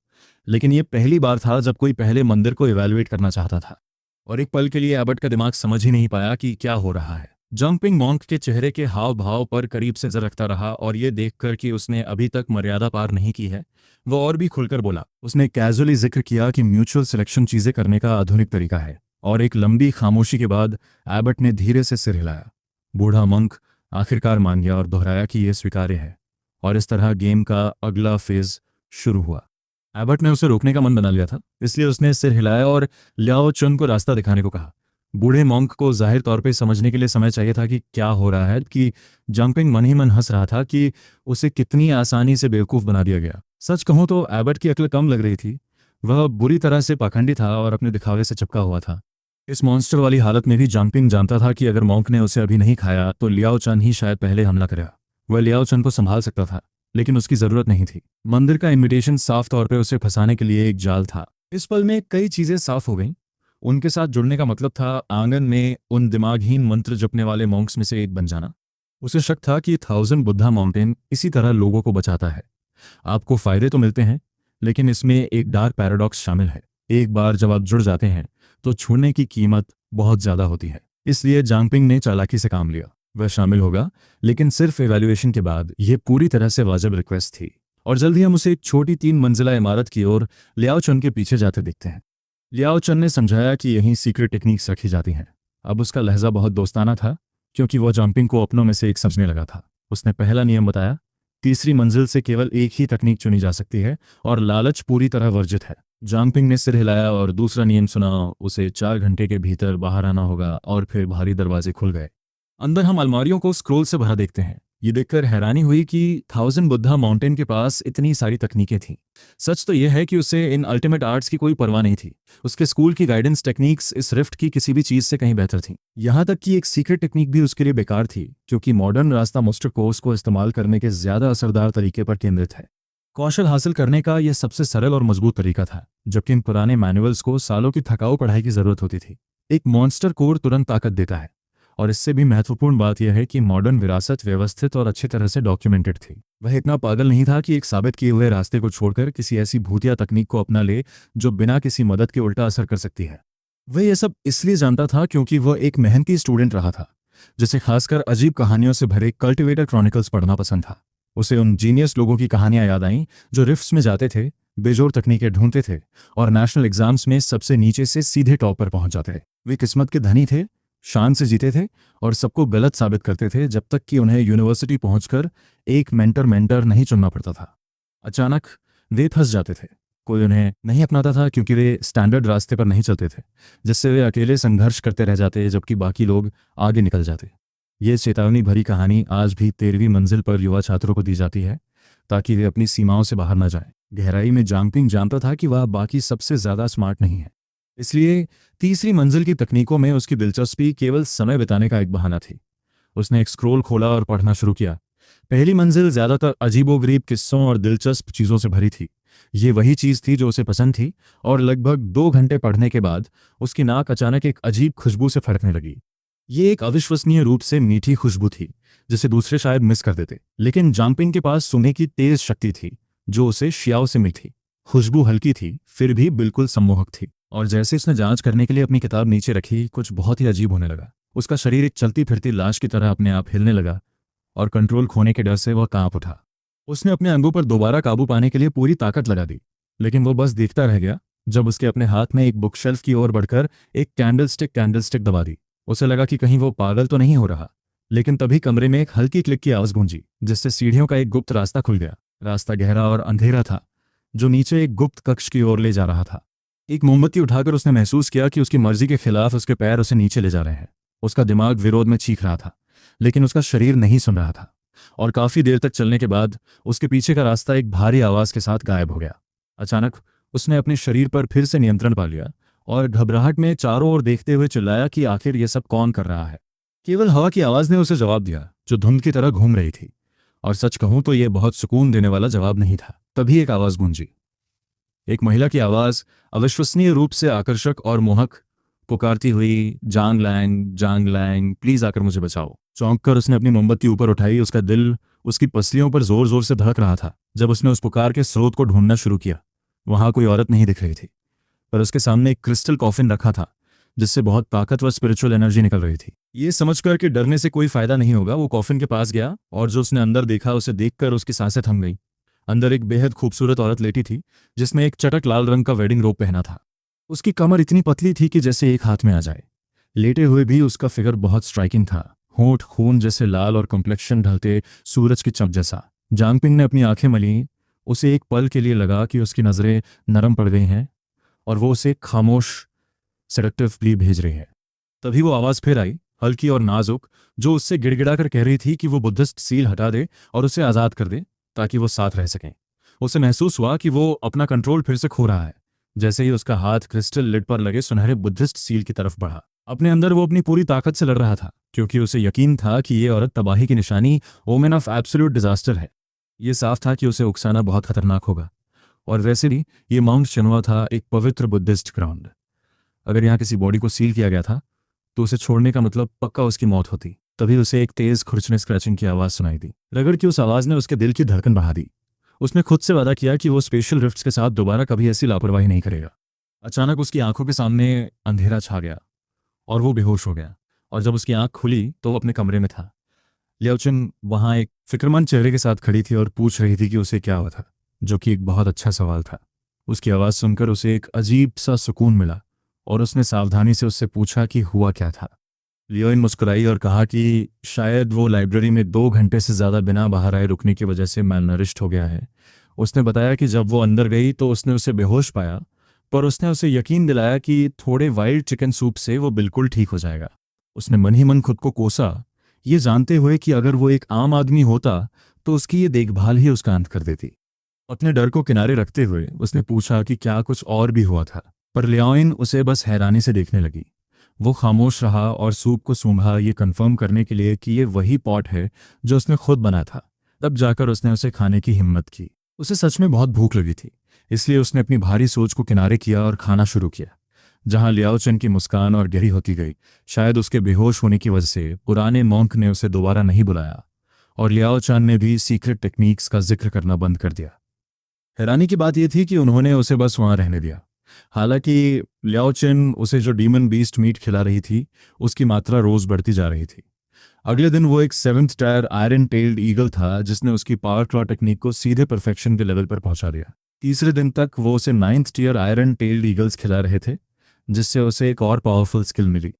A: लेकिन ये पहली बार था जब कोई पहले मंदिर को इवैल्यूएट करना चाहता था। और एक पल के लिए एबट का दिमाग समझ ही नहीं पाया कि क्या हो रहा है। जंगपिंग मॉन्क के चेहरे के हाव भाव पर करीब से नजर रखता रहा और ये देखकर कि उसने अभी तक मर्यादा पार नहीं की है, वो और भी खुलकर बोला। उसने कैजुअली जिक्र किया कि म्यूचुअल सिलेक्शन चीजें करने का आधुनिक तरीका है, और एक लंबी खामोशी के बाद एबट ने धीरे से सिर हिलाया। बूढ़ा मंक आखिरकार मान गया और दोहराया कि यह स्वीकार्य है, और इस तरह गेम का अगला फेज शुरू हुआ। एबट ने उसे रोकने का मन बना लिया था, इसलिए उसने सिर हिलाया और लियाओ चुन को रास्ता दिखाने को कहा। बूढ़े मॉन्क को जाहिर तौर पे समझने के लिए समय चाहिए था कि क्या हो रहा है, कि जंपिंग मन ही मन हंस रहा था कि उसे कितनी आसानी से बेवकूफ़ बना दिया गया। सच कहूं तो एबट की अक्ल कम लग रही थी। वह बुरी तरह से पाखंडी था और अपने दिखावे से चिपका हुआ था। इस मॉन्स्टर वाली हालत में भी जंपिंग जानता था कि अगर मॉन्क ने उसे अभी नहीं खाया तो लियाओ चन ही शायद पहले हमला करेगा। वह लियाओ चन को संभाल सकता था, लेकिन उसकी जरूरत नहीं थी। मंदिर का इनविटेशन साफ तौर पे उसे फंसाने के लिए एक जाल था। इस पल में कई चीजें साफ हो गईं। उनके साथ जुड़ने का मतलब था आंगन में उन दिमागहीन मंत्र जपने वाले मॉन्क्स में से एक बन जाना। उसे शक था कि 1000 बुद्धा माउंटेन इसी तरह लोगों को बचाता है। आपको फायदे तो मिलते हैं, लेकिन इसमें एक डार्क पैराडॉक्स शामिल है। एक बार जब आप जुड़ जाते हैं तो छोड़ने की कीमत बहुत ज्यादा होती है। इसलिए जंपिंग ने चालाकी से काम लिया। वह शामिल होगा, लेकिन सिर्फ एवेल्युएशन के बाद। यह पूरी तरह से वाजिब रिक्वेस्ट थी। और जल्द ही हम उसे एक छोटी 3 मंजिला इमारत की ओर लियाओ चन के पीछे जाते देखते हैं। लियाओ चन ने समझाया कि यहीं सीक्रेट टेक्निक्स रखी जाती हैं। अब उसका लहजा बहुत दोस्ताना था, क्योंकि वह जंपिंग को अपनों में से एक समझने लगा था। उसने पहला नियम बताया तीसरी मंजिल से केवल एक ही तकनीक चुनी जा सकती है और लालच पूरी तरह वर्जित है। जांगपिंग ने सिर हिलाया और दूसरा नियम सुना। उसे 4 घंटे के भीतर बाहर आना होगा और फिर भारी दरवाजे खुल गए। अंदर हम अलमारियों को स्क्रोल से भरा देखते हैं। ये देखकर हैरानी हुई कि थाउजेंड बुद्धा माउंटेन के पास इतनी सारी तकनीकें थीं। सच तो यह है कि उसे इन अल्टीमेट आर्ट्स की कोई परवाह नहीं थी। उसके स्कूल की गाइडेंस टेक्निक्स इस रिफ्ट की किसी भी चीज़ से कहीं बेहतर थीं। यहाँ तक कि एक सीक्रेट टेक्निक भी उसके लिए बेकार थी, क्योंकि मॉडर्न रास्ता मास्टर कोर्स को इस्तेमाल करने के ज़्यादा असरदार तरीके पर केंद्रित है। कौशल हासिल करने का यह सबसे सरल और मजबूत तरीका था, जबकि इन पुराने मैनुअल्स को सालों की थकाऊ पढ़ाई की ज़रूरत होती थी। एक मॉन्स्टर कोर तुरंत ताकत देता है, और इससे भी महत्वपूर्ण बात यह है कि मॉडर्न विरासत व्यवस्थित और अच्छी तरह से डॉक्यूमेंटेड थी। वह इतना पागल नहीं था कि एक साबित किए हुए रास्ते को छोड़कर किसी ऐसी भूतिया तकनीक को अपना ले जो बिना किसी मदद के उल्टा असर कर सकती है। वह यह सब इसलिए जानता था क्योंकि वह एक मेहनती स्टूडेंट रहा था, जिसे खासकर अजीब कहानियों से भरे कल्टिवेटर क्रॉनिकल्स पढ़ना पसंद था। उसे उन जीनियस लोगों की कहानियां याद आईं जो रिफ्ट्स में जाते थे, बेजोड़ तकनीकें ढूंढते थे और नेशनल एग्जाम्स में सबसे नीचे से सीधे टॉप पर पहुंच जाते थे। वे किस्मत के धनी थे, शान से जीते थे और सबको गलत साबित करते थे, जब तक कि उन्हें यूनिवर्सिटी पहुंचकर एक मेंटर नहीं चुनना पड़ता था। अचानक वे फंस जाते थे। कोई उन्हें नहीं अपनाता था क्योंकि वे स्टैंडर्ड रास्ते पर नहीं चलते थे, जिससे वे अकेले संघर्ष करते रह जाते जबकि बाकी लोग आगे निकल जाते। ये चेतावनी भरी कहानी आज भी 13वीं मंजिल पर युवा छात्रों को दी जाती है, ताकि वे अपनी सीमाओं से बाहर न जाएं। गहराई में जांगपिंग जानता था कि वह बाकी सबसे ज़्यादा स्मार्ट नहीं है, इसलिए तीसरी मंजिल की तकनीकों में उसकी दिलचस्पी केवल समय बिताने का एक बहाना थी। उसने एक स्क्रोल खोला और पढ़ना शुरू किया। पहली मंजिल ज़्यादातर अजीबोगरीब किस्सों और दिलचस्प चीज़ों से भरी थी। ये वही चीज़ थी जो उसे पसंद थी, और लगभग 2 घंटे पढ़ने के बाद उसकी नाक अचानक एक अजीब खुशबू से फड़कने लगी। ये एक अविश्वसनीय रूप से मीठी खुशबू थी, जिसे दूसरे शायद मिस कर देते, लेकिन जांगपिंग के पास सुनने की तेज शक्ति थी जो उसे शियाओ से मिली थी। खुशबू हल्की थी, फिर भी बिल्कुल सम्मोहक थी, और जैसे उसने जांच करने के लिए अपनी किताब नीचे रखी, कुछ बहुत ही अजीब होने लगा। उसका शरीर एक चलती फिरती लाश की तरह अपने आप हिलने लगा और कंट्रोल खोने के डर से वह कांप उठा। उसने अपने अंगों पर दोबारा काबू पाने के लिए पूरी ताकत लगा दी, लेकिन वो बस देखता रह गया जब उसके अपने हाथ में एक बुक शेल्फ की ओर बढ़कर एक कैंडलस्टिक दबा दी। उसे लगा कि कहीं वो पागल तो नहीं हो रहा, लेकिन तभी कमरे में एक हल्की क्लिक की आवाज गूंजी, जिससे सीढ़ियों का एक गुप्त रास्ता खुल गया। रास्ता गहरा और अंधेरा था, जो नीचे एक गुप्त कक्ष की ओर ले जा रहा था। एक मोमबत्ती उठाकर उसने महसूस किया कि उसकी मर्जी के खिलाफ उसके पैर उसे नीचे ले जा रहे हैं। उसका दिमाग विरोध में चीख रहा था, लेकिन उसका शरीर नहीं सुन रहा था, और काफी देर तक चलने के बाद उसके पीछे का रास्ता एक भारी आवाज के साथ गायब हो गया। अचानक उसने अपने शरीर पर फिर से नियंत्रण पा लिया और घबराहट में चारों ओर देखते हुए चिल्लाया कि आखिर ये सब कौन कर रहा है। केवल हवा की आवाज ने उसे जवाब दिया, जो धुंध की तरह घूम रही थी, और सच कहूं तो यह बहुत सुकून देने वाला जवाब नहीं था। तभी एक आवाज गूंजी, एक महिला की आवाज, अविश्वसनीय रूप से आकर्षक और मोहक, पुकारती हुई, जांग लैंग, प्लीज आकर मुझे बचाओ। चौंक कर उसने अपनी मोमबत्ती ऊपर उठाई। उसका दिल उसकी पसलियों पर जोर जोर से धड़क रहा था। जब उसने उस पुकार के स्रोत को ढूंढना शुरू किया, वहां कोई औरत नहीं दिख रही थी, पर उसके सामने एक क्रिस्टल कॉफिन रखा था, जिससे बहुत ताकतवर स्पिरिचुअल एनर्जी निकल रही थी। ये समझकर कि डरने से कोई फायदा नहीं होगा, वो कॉफिन के पास गया, और जो उसने अंदर देखा उसे देखकर उसकी सांसें थम गई। अंदर एक बेहद खूबसूरत औरत लेटी थी, जिसने एक चटक लाल रंग का वेडिंग रोब पहना था। उसकी कमर इतनी पतली थी कि जैसे एक हाथ में आ जाए। लेटे हुए भी उसका फिगर बहुत स्ट्राइकिंग था, होंठ खून जैसे लाल और कॉम्प्लेक्शन ढलते सूरज की चमक जैसा। जांगपिंग ने अपनी आंखें मली। उसे एक पल के लिए लगा कि उसकी नजरें नरम पड़ गई हैं और वो उसे खामोश सेडक्टिव प्ली भेज रही है। तभी वो आवाज़ फिर आई, हल्की और नाजुक, जो उससे गिड़गिड़ाकर कह रही थी कि वो बुद्धिस्ट सील हटा दे और उसे आज़ाद कर दे ताकि वो साथ रह सकें। उसे महसूस हुआ कि वो अपना कंट्रोल फिर से खो रहा है। जैसे ही उसका हाथ क्रिस्टल लिड पर लगे सुनहरे बुद्धिस्ट सील की तरफ बढ़ा, अपने अंदर वो अपनी पूरी ताकत से लड़ रहा था, क्योंकि उसे यकीन था कि ये औरत तबाही की निशानी, ओमेन ऑफ एब्सोल्यूट डिजास्टर है। ये साफ था कि उसे उकसाना बहुत खतरनाक होगा, और वैसे भी ये माउंट शनुआ था, एक पवित्र बुद्धिस्ट ग्राउंड। अगर यहाँ किसी बॉडी को सील किया गया था तो उसे छोड़ने का मतलब पक्का उसकी मौत होती। तभी उसे एक तेज खुरचने स्क्रैचिंग की आवाज़ सुनाई दी। रगड़ की उस आवाज़ ने उसके दिल की धड़कन बढ़ा दी। उसने खुद से वादा किया कि वो स्पेशल रिफ्ट्स के साथ दोबारा कभी ऐसी लापरवाही नहीं करेगा। अचानक उसकी आंखों के सामने अंधेरा छा गया और वो बेहोश हो गया, और जब उसकी आंख खुली तो वो अपने कमरे में था। लियाओचन वहाँ एक फिक्रमंद चेहरे के साथ खड़ी थी और पूछ रही थी कि उसे क्या हुआ था, जो कि एक बहुत अच्छा सवाल था। उसकी आवाज़ सुनकर उसे एक अजीब सा सुकून मिला, और उसने सावधानी से उससे पूछा कि हुआ क्या था। लियोइन मुस्कुराई और कहा कि शायद वो लाइब्रेरी में 2 घंटे से ज़्यादा बिना बाहर आए रुकने की वजह से मैलनरिश्ड हो गया है। उसने बताया कि जब वो अंदर गई तो उसने उसे बेहोश पाया, पर उसने उसे यकीन दिलाया कि थोड़े वाइल्ड चिकन सूप से वो बिल्कुल ठीक हो जाएगा। उसने मन ही मन खुद को कोसा, ये जानते हुए कि अगर वो एक आम आदमी होता तो उसकी ये देखभाल ही उसका अंत कर देती। अपने डर को किनारे रखते हुए उसने पूछा कि क्या कुछ और भी हुआ था, पर लियोइन उसे बस हैरानी से देखने लगी। वो खामोश रहा और सूप को सूंघा, ये कंफर्म करने के लिए कि ये वही पॉट है जो उसने खुद बनाया था। तब जाकर उसने उसे खाने की हिम्मत की। उसे सच में बहुत भूख लगी थी, इसलिए उसने अपनी भारी सोच को किनारे किया और खाना शुरू किया। जहां लियाओ चेन की मुस्कान और गहरी होती गई, शायद उसके बेहोश होने की वजह से पुराने मॉन्क ने उसे दोबारा नहीं बुलाया, और लियाओ चान ने भी सीक्रेट टेक्निक्स का जिक्र करना बंद कर दिया। हैरानी की बात यह थी कि उन्होंने उसे बस वहां रहने दिया। हालांकि लियाओ चेन उसे जो डीमन बीस्ट मीट खिला रही थी, उसकी मात्रा रोज बढ़ती जा रही थी। अगले दिन वो एक 7th tyre iron tailed eagle था जिसने उसकी पावर क्लॉ टेक्निक को सीधे परफेक्शन के लेवल पर पहुंचा दिया। तीसरे दिन तक वो उसे 9th tier iron tailed eagles खिला रहे थे, जिससे उसे एक और पावरफुल स्किल मिली।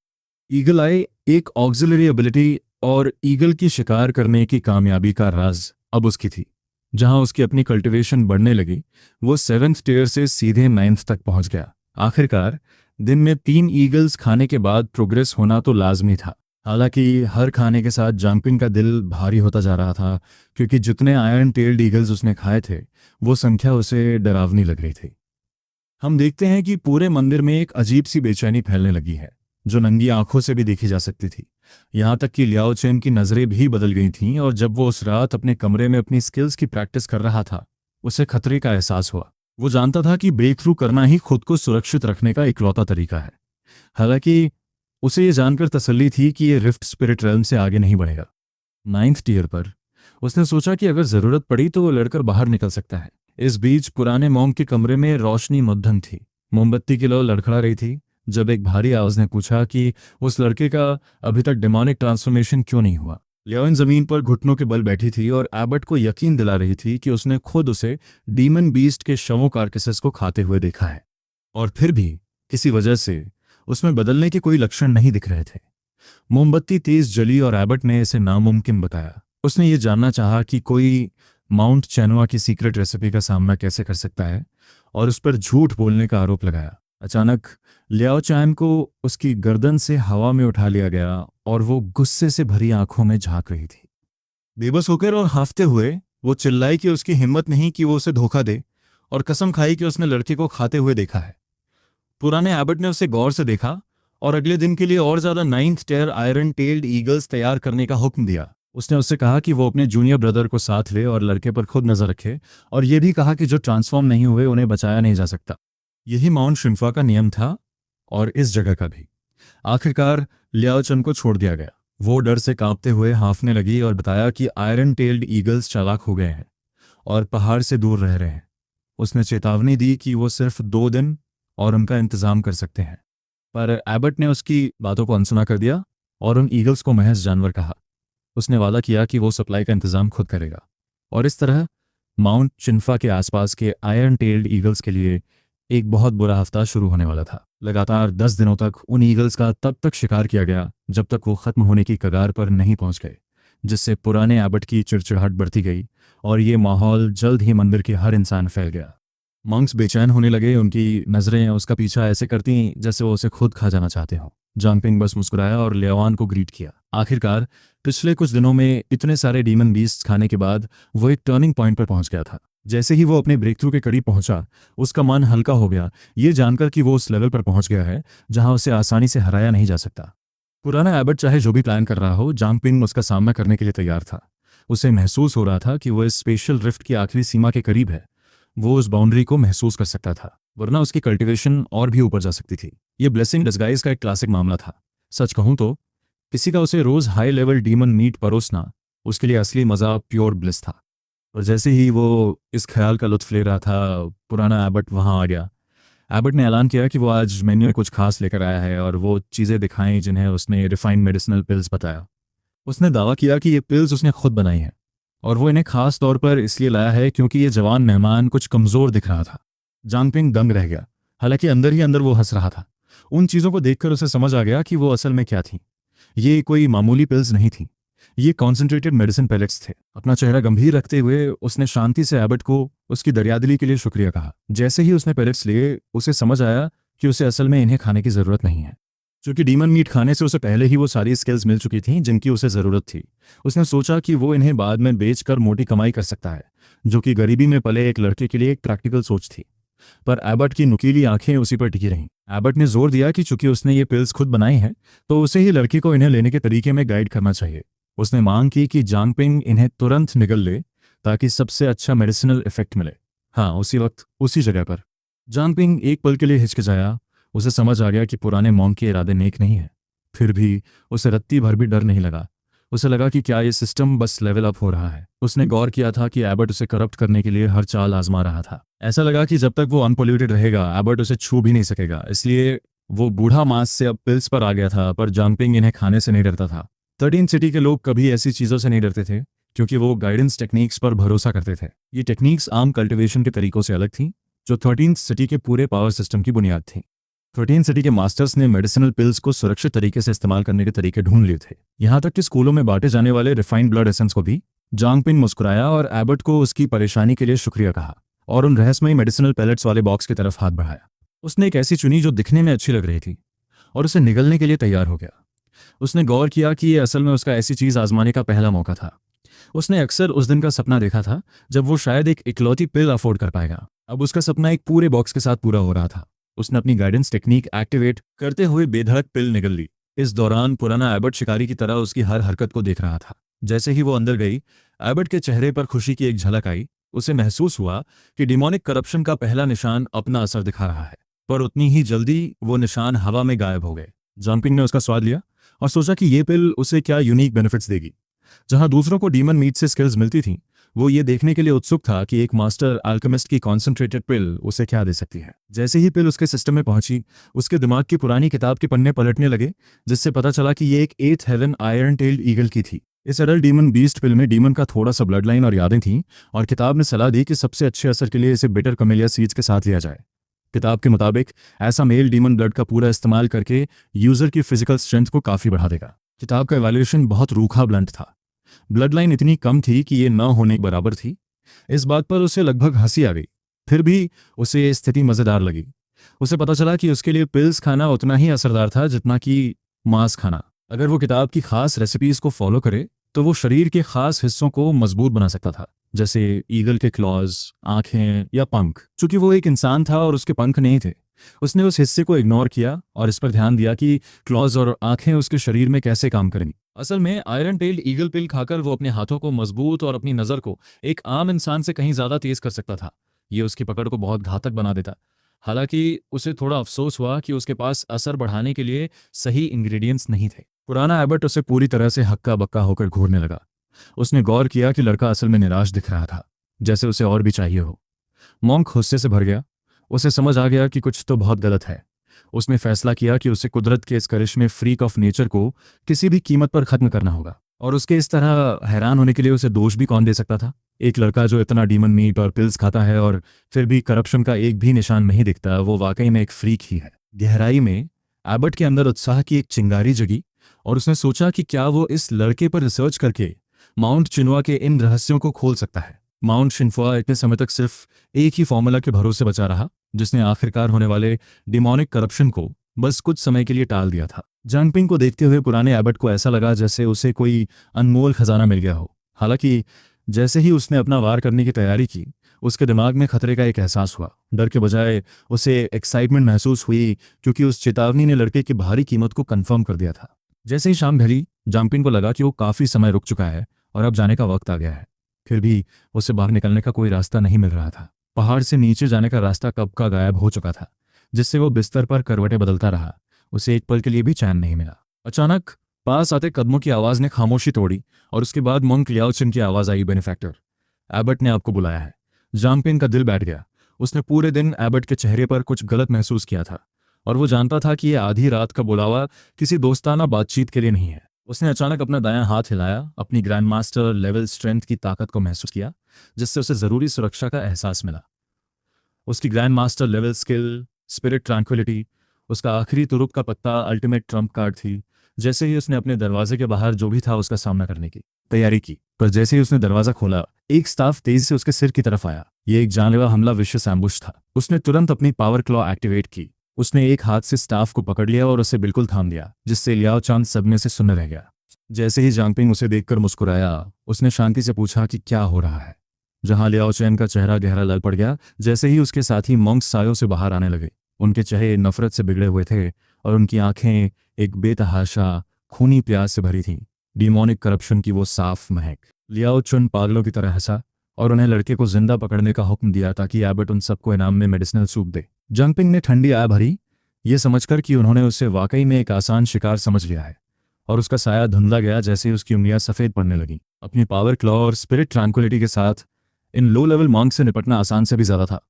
A: ईगल आई, एक ऑक्सिलरी एबिलिटी, और ईगल की शिकार करने की कामयाबी का राज अब उसकी थी। जहां उसकी अपनी कल्टीवेशन बढ़ने लगी, वो 7th टीयर से सीधे 9th तक पहुंच गया। आखिरकार दिन में 3 ईगल्स खाने के बाद प्रोग्रेस होना तो लाजमी था। हालांकि हर खाने के साथ जंपिंग का दिल भारी होता जा रहा था, क्योंकि जितने आयरन टेल्ड ईगल्स उसने खाए थे वो संख्या उसे डरावनी लग रही थी। हम देखते हैं कि पूरे मंदिर में एक अजीब सी बेचैनी फैलने लगी है, जो नंगी आंखों से भी देखी जा सकती थी। यहाँ तक कि लियाओ चेन की नज़रें भी बदल गई थीं, और जब वो उस रात अपने कमरे में अपनी स्किल्स की प्रैक्टिस कर रहा था, उसे खतरे का एहसास हुआ। वो जानता था कि ब्रेक थ्रू करना ही खुद को सुरक्षित रखने का इकलौता तरीका है। हालांकि उसे ये जानकर तसल्ली थी कि ये रिफ्ट स्पिरिट रेल्म से आगे नहीं बढ़ेगा। 9th टीयर पर उसने सोचा कि अगर ज़रूरत पड़ी तो वो लड़कर बाहर निकल सकता है। इस बीच पुराने मॉन्क के कमरे में रोशनी मध्यम थी। मोमबत्ती की लौ लड़खड़ा रही थी जब एक भारी आवाज ने पूछा कि उस लड़के का अभी तक डिमोनिक ट्रांसफॉर्मेशन क्यों नहीं हुआ। लियोइन जमीन पर घुटनों के बल बैठी थी और एबट को यकीन दिला रही थी कि उसने खुद उसे डीमन बीस्ट के शवों कार्केसेस को खाते हुए देखा है, और फिर भी किसी वजह से उसमें बदलने के कोई लक्षण नहीं दिख रहे थे। मोमबत्ती तेज जली और एबट ने इसे नामुमकिन बताया। उसने ये जानना चाहा कि कोई माउंट चैनुआ की सीक्रेट रेसिपी का सामना कैसे कर सकता है, और उस पर झूठ बोलने का आरोप लगाया। अचानक लियाओ चैन को उसकी गर्दन से हवा में उठा लिया गया और वो गुस्से से भरी आंखों में झांक रही थी। बेबस होकर और हांफते हुए वो चिल्लाई कि उसकी हिम्मत नहीं कि वो उसे धोखा दे, और कसम खाई कि उसने लड़के को खाते हुए देखा है। पुराने एबट ने उसे गौर से देखा और अगले दिन के लिए और ज्यादा 9th tier iron tailed eagles तैयार करने का हुक्म दिया। उसने उससे कहा कि वो अपने जूनियर ब्रदर को साथ ले और लड़के पर खुद नजर रखे, और ये भी कहा कि जो ट्रांसफॉर्म नहीं हुए उन्हें बचाया नहीं जा सकता। यही माउंट शिन्फा का नियम था, और इस जगह का भी। आखिरकार लियाओ चन को छोड़ दिया गया। वो डर से कांपते हुए हांफने लगी और बताया कि आयरन टेल्ड ईगल्स चालाक हो गए हैं और पहाड़ से दूर रह रहे हैं। उसने चेतावनी दी कि वो सिर्फ 2 दिन और उनका इंतजाम कर सकते हैं, पर एबट ने उसकी बातों को अनसुना कर दिया और उन ईगल्स को महज जानवर कहा। उसने वादा किया कि वो सप्लाई का इंतजाम खुद करेगा, और इस तरह माउंट चिन्फा के आसपास के आयरन टेल्ड ईगल्स के लिए एक बहुत बुरा हफ्ता शुरू होने वाला था। लगातार 10 दिनों तक उन ईगल्स का तब तक शिकार किया गया जब तक वो खत्म होने की कगार पर नहीं पहुंच गए, जिससे पुराने एबट की चिड़चिड़ाहट बढ़ती गई और ये माहौल जल्द ही मंदिर के हर इंसान फैल गया। मंक्स बेचैन होने लगे, उनकी नजरें उसका पीछा ऐसे करती जैसे वो उसे खुद खा जाना चाहते हों। जंपिंग बस मुस्कुराया और लियावान को ग्रीट किया। आखिरकार पिछले कुछ दिनों में इतने सारे डीमन बीस्ट्स खाने के बाद वो एक टर्निंग पॉइंट पर पहुंच गया था। जैसे ही वो अपने ब्रेक थ्रू के करीब पहुंचा, उसका मन हल्का हो गया, ये जानकर कि वो उस लेवल पर पहुंच गया है जहां उसे आसानी से हराया नहीं जा सकता। पुराना एबट चाहे जो भी प्लान कर रहा हो, जंपिंग उसका सामना करने के लिए तैयार था। उसे महसूस हो रहा था कि वो इस स्पेशल रिफ्ट की आखिरी सीमा के करीब है। वो उस बाउंड्री को महसूस कर सकता था, वरना उसकी कल्टीवेशन और भी ऊपर जा सकती थी। ये ब्लेसिंग डिस्गाइज का एक क्लासिक मामला था। सच कहूं तो किसी का उसे रोज हाई लेवल डीमन मीट परोसना उसके लिए असली मजा प्योर ब्लिस था। और जैसे ही वो इस ख्याल का लुत्फ ले रहा था, पुराना एबट वहां आ गया। एबट ने ऐलान किया कि वो आज मेन्यू में कुछ खास लेकर आया है, और वो चीज़ें दिखाई जिन्हें उसने रिफाइंड मेडिसिनल पिल्स बताया। उसने दावा किया कि ये पिल्स उसने खुद बनाई हैं, और वो इन्हें खास तौर पर इसलिए लाया है क्योंकि ये जवान मेहमान कुछ कमज़ोर दिख रहा था। जानपिंग दंग रह गया, हालांकि अंदर ही अंदर वो हंस रहा था। उन चीज़ों को देखकर उसे समझ आ गया कि वो असल में क्या थी। ये कोई मामूली पिल्स नहीं थी, ये कॉन्सेंट्रेटेड मेडिसिन पैलेट्स थे। अपना चेहरा गंभीर रखते हुए उसने शांति से एबट को उसकी दरियादिली के लिए शुक्रिया कहा। जैसे ही उसने पैलेट्स लिए, उसे समझ आया कि उसे असल में इन्हें खाने की ज़रूरत नहीं है, क्योंकि डीमन मीट खाने से उसे पहले ही वो सारी स्किल्स मिल चुकी थीं जिनकी उसे ज़रूरत थी। उसने सोचा कि वो इन्हें बाद में बेचकर मोटी कमाई कर सकता है, जो कि गरीबी में पले एक लड़के के लिए एक प्रैक्टिकल सोच थी। पर एबट की नुकीली आंखें उसी पर टिकी रहीं। एबट ने जोर दिया कि चूंकि उसने ये पिल्स खुद बनाई हैं, तो उसे ही लड़की को इन्हें लेने के तरीके में गाइड करना चाहिए। उसने मांग की कि जांगपिंग इन्हें तुरंत निगल ले, ताकि सबसे अच्छा मेडिसिनल इफेक्ट मिले। हाँ, उसी वक्त उसी जगह पर जांगपिंग एक पल के लिए हिचकिचाया। उसे समझ आ गया कि पुराने मॉन्क के इरादे नेक नहीं है। फिर भी उसे रत्ती भर भी डर नहीं लगा। उसे लगा कि क्या ये सिस्टम बस लेवल अप हो रहा है। उसने गौर किया था कि एबट उसे करप्ट करने के लिए हर चाल आजमा रहा था। ऐसा लगा कि जब तक वो अनपोल्यूटेड रहेगा, एबट उसे छू भी नहीं सकेगा। इसलिए वो बूढ़ा मांस से अब पिल्स पर आ गया था, पर जांगपिंग इन्हें खाने से नहीं डरता था। 13 सिटी के लोग कभी ऐसी चीज़ों से नहीं डरते थे, क्योंकि वो गाइडेंस टेक्निक्स पर भरोसा करते थे। ये टेक्निक्स आम कल्टिवेशन के तरीकों से अलग थीं, जो 13 सिटी के पूरे पावर सिस्टम की बुनियाद थी। 13 सिटी के मास्टर्स ने मेडिसिनल पिल्स को सुरक्षित तरीके से इस्तेमाल करने के तरीके ढूंढ लिए थे, यहाँ तक कि स्कूलों में बांटे जाने वाले रिफाइंड ब्लड एसेंस को भी। जांगपिंग मुस्कुराया और एबट को उसकी परेशानी के लिए शुक्रिया कहा, और उन रहस्यमयी मेडिसिनल पैलेट्स वाले बॉक्स की तरफ हाथ बढ़ाया। उसने एक ऐसी चुनी जो दिखने में अच्छी लग रही थी, और उसे निगलने के लिए तैयार हो गया। उसने गौर किया कि ये असल में उसका ऐसी चीज़ आजमाने का पहला मौका था। उसने अक्सर उस दिन का सपना देखा था जब वो शायद एक इकलौती पिल अफोर्ड कर पाएगा। अब उसका सपना एक पूरे बॉक्स के साथ पूरा हो रहा था। उसने अपनी गाइडेंस टेक्निक एक्टिवेट करते हुए बेधड़क पिल निगल ली। इस दौरान पुराना एबट शिकारी की तरह उसकी हर हरकत को देख रहा था। जैसे ही वो अंदर गई, एबट के चेहरे पर खुशी की एक झलक आई। उसे महसूस हुआ कि डिमोनिक करप्शन का पहला निशान अपना असर दिखा रहा है। पर उतनी ही जल्दी वो निशान हवा में गायब हो गए। जंपिंग ने उसका स्वाद लिया और सोचा कि ये पिल उसे क्या यूनिक बेनिफिट्स देगी। जहां दूसरों को डीमन मीट से स्किल्स मिलती थीं, वो ये देखने के लिए उत्सुक था कि एक मास्टर अल्केमिस्ट की कॉन्सेंट्रेटेड पिल उसे क्या दे सकती है। जैसे ही पिल उसके सिस्टम में पहुंची, उसके दिमाग की पुरानी किताब के पन्ने पलटने लगे, जिससे पता चला कि ये एक 8th haven iron tailed eagle की थी। इस एडल्ट डीमन बीस्ट पिल में डीमन का थोड़ा सा ब्लड लाइन और यादें थीं, और किताब ने सलाह दी कि सबसे अच्छे असर के लिए इसे बिटर कमेलिया सीड्स के साथ लिया जाए। किताब के मुताबिक ऐसा मेल डीमन ब्लड का पूरा इस्तेमाल करके यूजर की फिजिकल स्ट्रेंथ को काफी बढ़ा देगा। किताब का एवैल्यूएशन बहुत रूखा ब्लंट था। ब्लड लाइन इतनी कम थी कि ये न होने के बराबर थी। इस बात पर उसे लगभग हंसी आ गई। फिर भी उसे ये स्थिति मजेदार लगी। उसे पता चला कि उसके लिए पिल्स खाना उतना ही असरदार था जितना कि मांस खाना। अगर वो किताब की खास रेसिपीज को फॉलो करे, तो वो शरीर के खास हिस्सों को मजबूत बना सकता था, जैसे ईगल के क्लॉज, आंखें या पंख। चूंकि वो एक इंसान था और उसके पंख नहीं थे, उसने उस हिस्से को इग्नोर किया और इस पर ध्यान दिया कि क्लॉज और आंखें उसके शरीर में कैसे काम करेंगी। असल में आयरन टेल्ड ईगल पिल खाकर वो अपने हाथों को मजबूत और अपनी नज़र को एक आम इंसान से कहीं ज़्यादा तेज कर सकता था। ये उसकी पकड़ को बहुत घातक बना देता। हालांकि उसे थोड़ा अफसोस हुआ कि उसके पास असर बढ़ाने के लिए सही इंग्रेडिएंट्स नहीं थे। पुराना एबट उसे पूरी तरह से हक्का बक्का होकर घूरने लगा। उसने गौर किया कि लड़का असल में निराश दिख रहा था, जैसे उसे और भी चाहिए हो। मॉन्क गुस्से से भर गया। उसे समझ आ गया कि कुछ तो बहुत गलत है। उसने फैसला किया कि उसे कुदरत के इस करिश्मे फ्रीक ऑफ नेचर को किसी भी कीमत पर खत्म करना होगा। और उसके इस तरह हैरान होने के लिए उसे दोष भी कौन दे सकता था। एक लड़का जो इतना डीमन मीट और पिल्स खाता है और फिर भी करप्शन का एक भी निशान नहीं दिखता, वो वाकई में एक फ्रीक ही है। गहराई में एबट के अंदर उत्साह की एक चिंगारी जगी, और उसने सोचा कि क्या वो इस लड़के पर रिसर्च करके माउंट चिनुआ के इन रहस्यों को खोल सकता है। माउंट शिन्फुआ इतने समय तक सिर्फ एक ही फॉर्मूला के भरोसे बचा रहा, जिसने आखिरकार होने वाले डिमोनिक करप्शन को बस कुछ समय के लिए टाल दिया था। जांगपिंग को देखते हुए पुराने एबट को ऐसा लगा जैसे उसे कोई अनमोल खजाना मिल गया हो। हालांकि जैसे ही उसने अपना वार करने की तैयारी की, उसके दिमाग में खतरे का एक एहसास हुआ। डर के बजाय उसे एक्साइटमेंट महसूस हुई, क्योंकि उस चेतावनी ने लड़के की भारी कीमत को कंफर्म कर दिया था। जैसे ही शाम ढली, जांगपिंग को लगा कि वो काफी समय रुक चुका है और अब जाने का वक्त आ गया है। फिर भी उसे बाहर निकलने का कोई रास्ता नहीं मिल रहा था। पहाड़ से नीचे जाने का रास्ता कब का गायब हो चुका था, जिससे वो बिस्तर पर करवटें बदलता रहा। उसे एक पल के लिए भी चैन नहीं मिला। अचानक पास आते कदमों की आवाज ने खामोशी तोड़ी, और उसके बाद मोंक लियाओचिन की आवाज आई, बेनिफैक्टर, एबट ने आपको बुलाया है। जांगपिंग का दिल बैठ गया। उसने पूरे दिन एबट के चेहरे पर कुछ गलत महसूस किया था, और वो जानता था कि यह आधी रात का बुलावा किसी दोस्ताना बातचीत के लिए नहीं है। उसने अचानक अपना दायां हाथ हिलाया, अपनी ग्रैंड मास्टर लेवल स्ट्रेंथ की ताकत को महसूस किया, जिससे उसे जरूरी सुरक्षा का एहसास मिला। उसकी grand master level skill, spirit tranquillity, उसका आखिरी तुरुप का पत्ता अल्टीमेट ट्रम्प कार्ड थी, जैसे ही उसने अपने दरवाजे के बाहर जो भी था उसका सामना करने की तैयारी की, पर जैसे ही उसने दरवाजा खोला, एक स्टाफ तेजी से उसके सिर की तरफ आया। ये एक जानलेवा हमला, विशेष एम्बुश था। उसने तुरंत अपनी पावर क्लॉ एक्टिवेट की। उसने एक हाथ से स्टाफ को पकड़ लिया और उसे बिल्कुल थाम दिया, जिससे लियाओ चांद सदमे से सुन्न रह गया। जैसे ही जांगपिंग उसे देखकर मुस्कुराया, उसने शांति से पूछा कि क्या हो रहा है। जहां लियाओ चैन का चेहरा गहरा लल पड़ गया, जैसे ही उसके साथी मॉन्क्स सायों से बाहर आने लगे। उनके चेहरे नफरत से बिगड़े हुए थे और उनकी आंखें एक बेतहाशा खूनी प्यास से भरी थीं, डिमोनिक करप्शन की वो साफ महक। लियाओ चुन पागलों की तरह हंसा और उन्हें लड़के को जिंदा पकड़ने का हुक्म दिया ताकि एबट उन सबको इनाम में मेडिसिनल सूप दे। जंगपिंग ने ठंडी आह भरी, ये समझकर कि उन्होंने उसे वाकई में एक आसान शिकार समझ लिया है, और उसका साया धुंधला गया जैसे ही उसकी उंगलियां सफ़ेद पड़ने लगीं। अपनी पावर क्लॉ और स्पिरिट ट्रैंक्विलिटी के साथ इन लो लेवल मॉन्क से निपटना आसान से भी ज़्यादा था।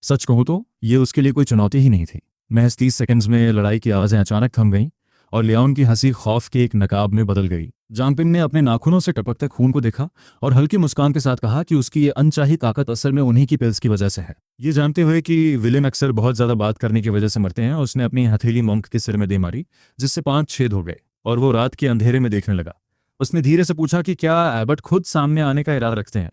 A: सच कहूँ तो ये उसके लिए कोई चुनौती ही नहीं थी। महज 30 सेकंड्स में लड़ाई की आवाज़ें अचानक थम गईं और लियाओन की हंसी खौफ के एक नकाब में बदल गई। जांगपिंग ने अपने नाखूनों से टपकते खून को देखा और हल्की मुस्कान के साथ कहा कि उसकी ये अनचाही ताकत असल में उन्हीं की पिल्स की वजह से है। ये जानते हुए कि विलियम अक्सर बहुत ज़्यादा बात करने की वजह से मरते हैं, उसने अपनी हथेली मॉन्क के सिर में दे मारी, जिससे 5 छेद हो गए और वो रात के अंधेरे में देखने लगा। उसने धीरे से पूछा कि क्या एबट खुद सामने आने का इरादा रखते हैं।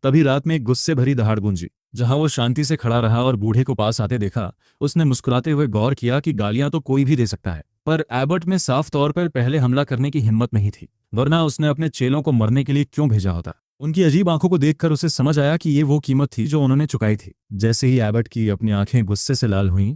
A: तभी रात में एक गुस्से भरी दहाड़ गूंजी। जहां वो शांति से खड़ा रहा और बूढ़े को पास आते देखा, उसने मुस्कुराते हुए गौर किया कि गालियां तो कोई भी दे सकता है, पर एबर्ट में साफ तौर पर पहले हमला करने की हिम्मत नहीं थी, वरना उसने अपने चेलों को मरने के लिए क्यों भेजा होता। उनकी अजीब आंखों को देखकर उसे समझ आया कि ये वो कीमत थी जो उन्होंने चुकाई थी। जैसे ही एबर्ट की अपनी आंखें गुस्से से लाल हुईं,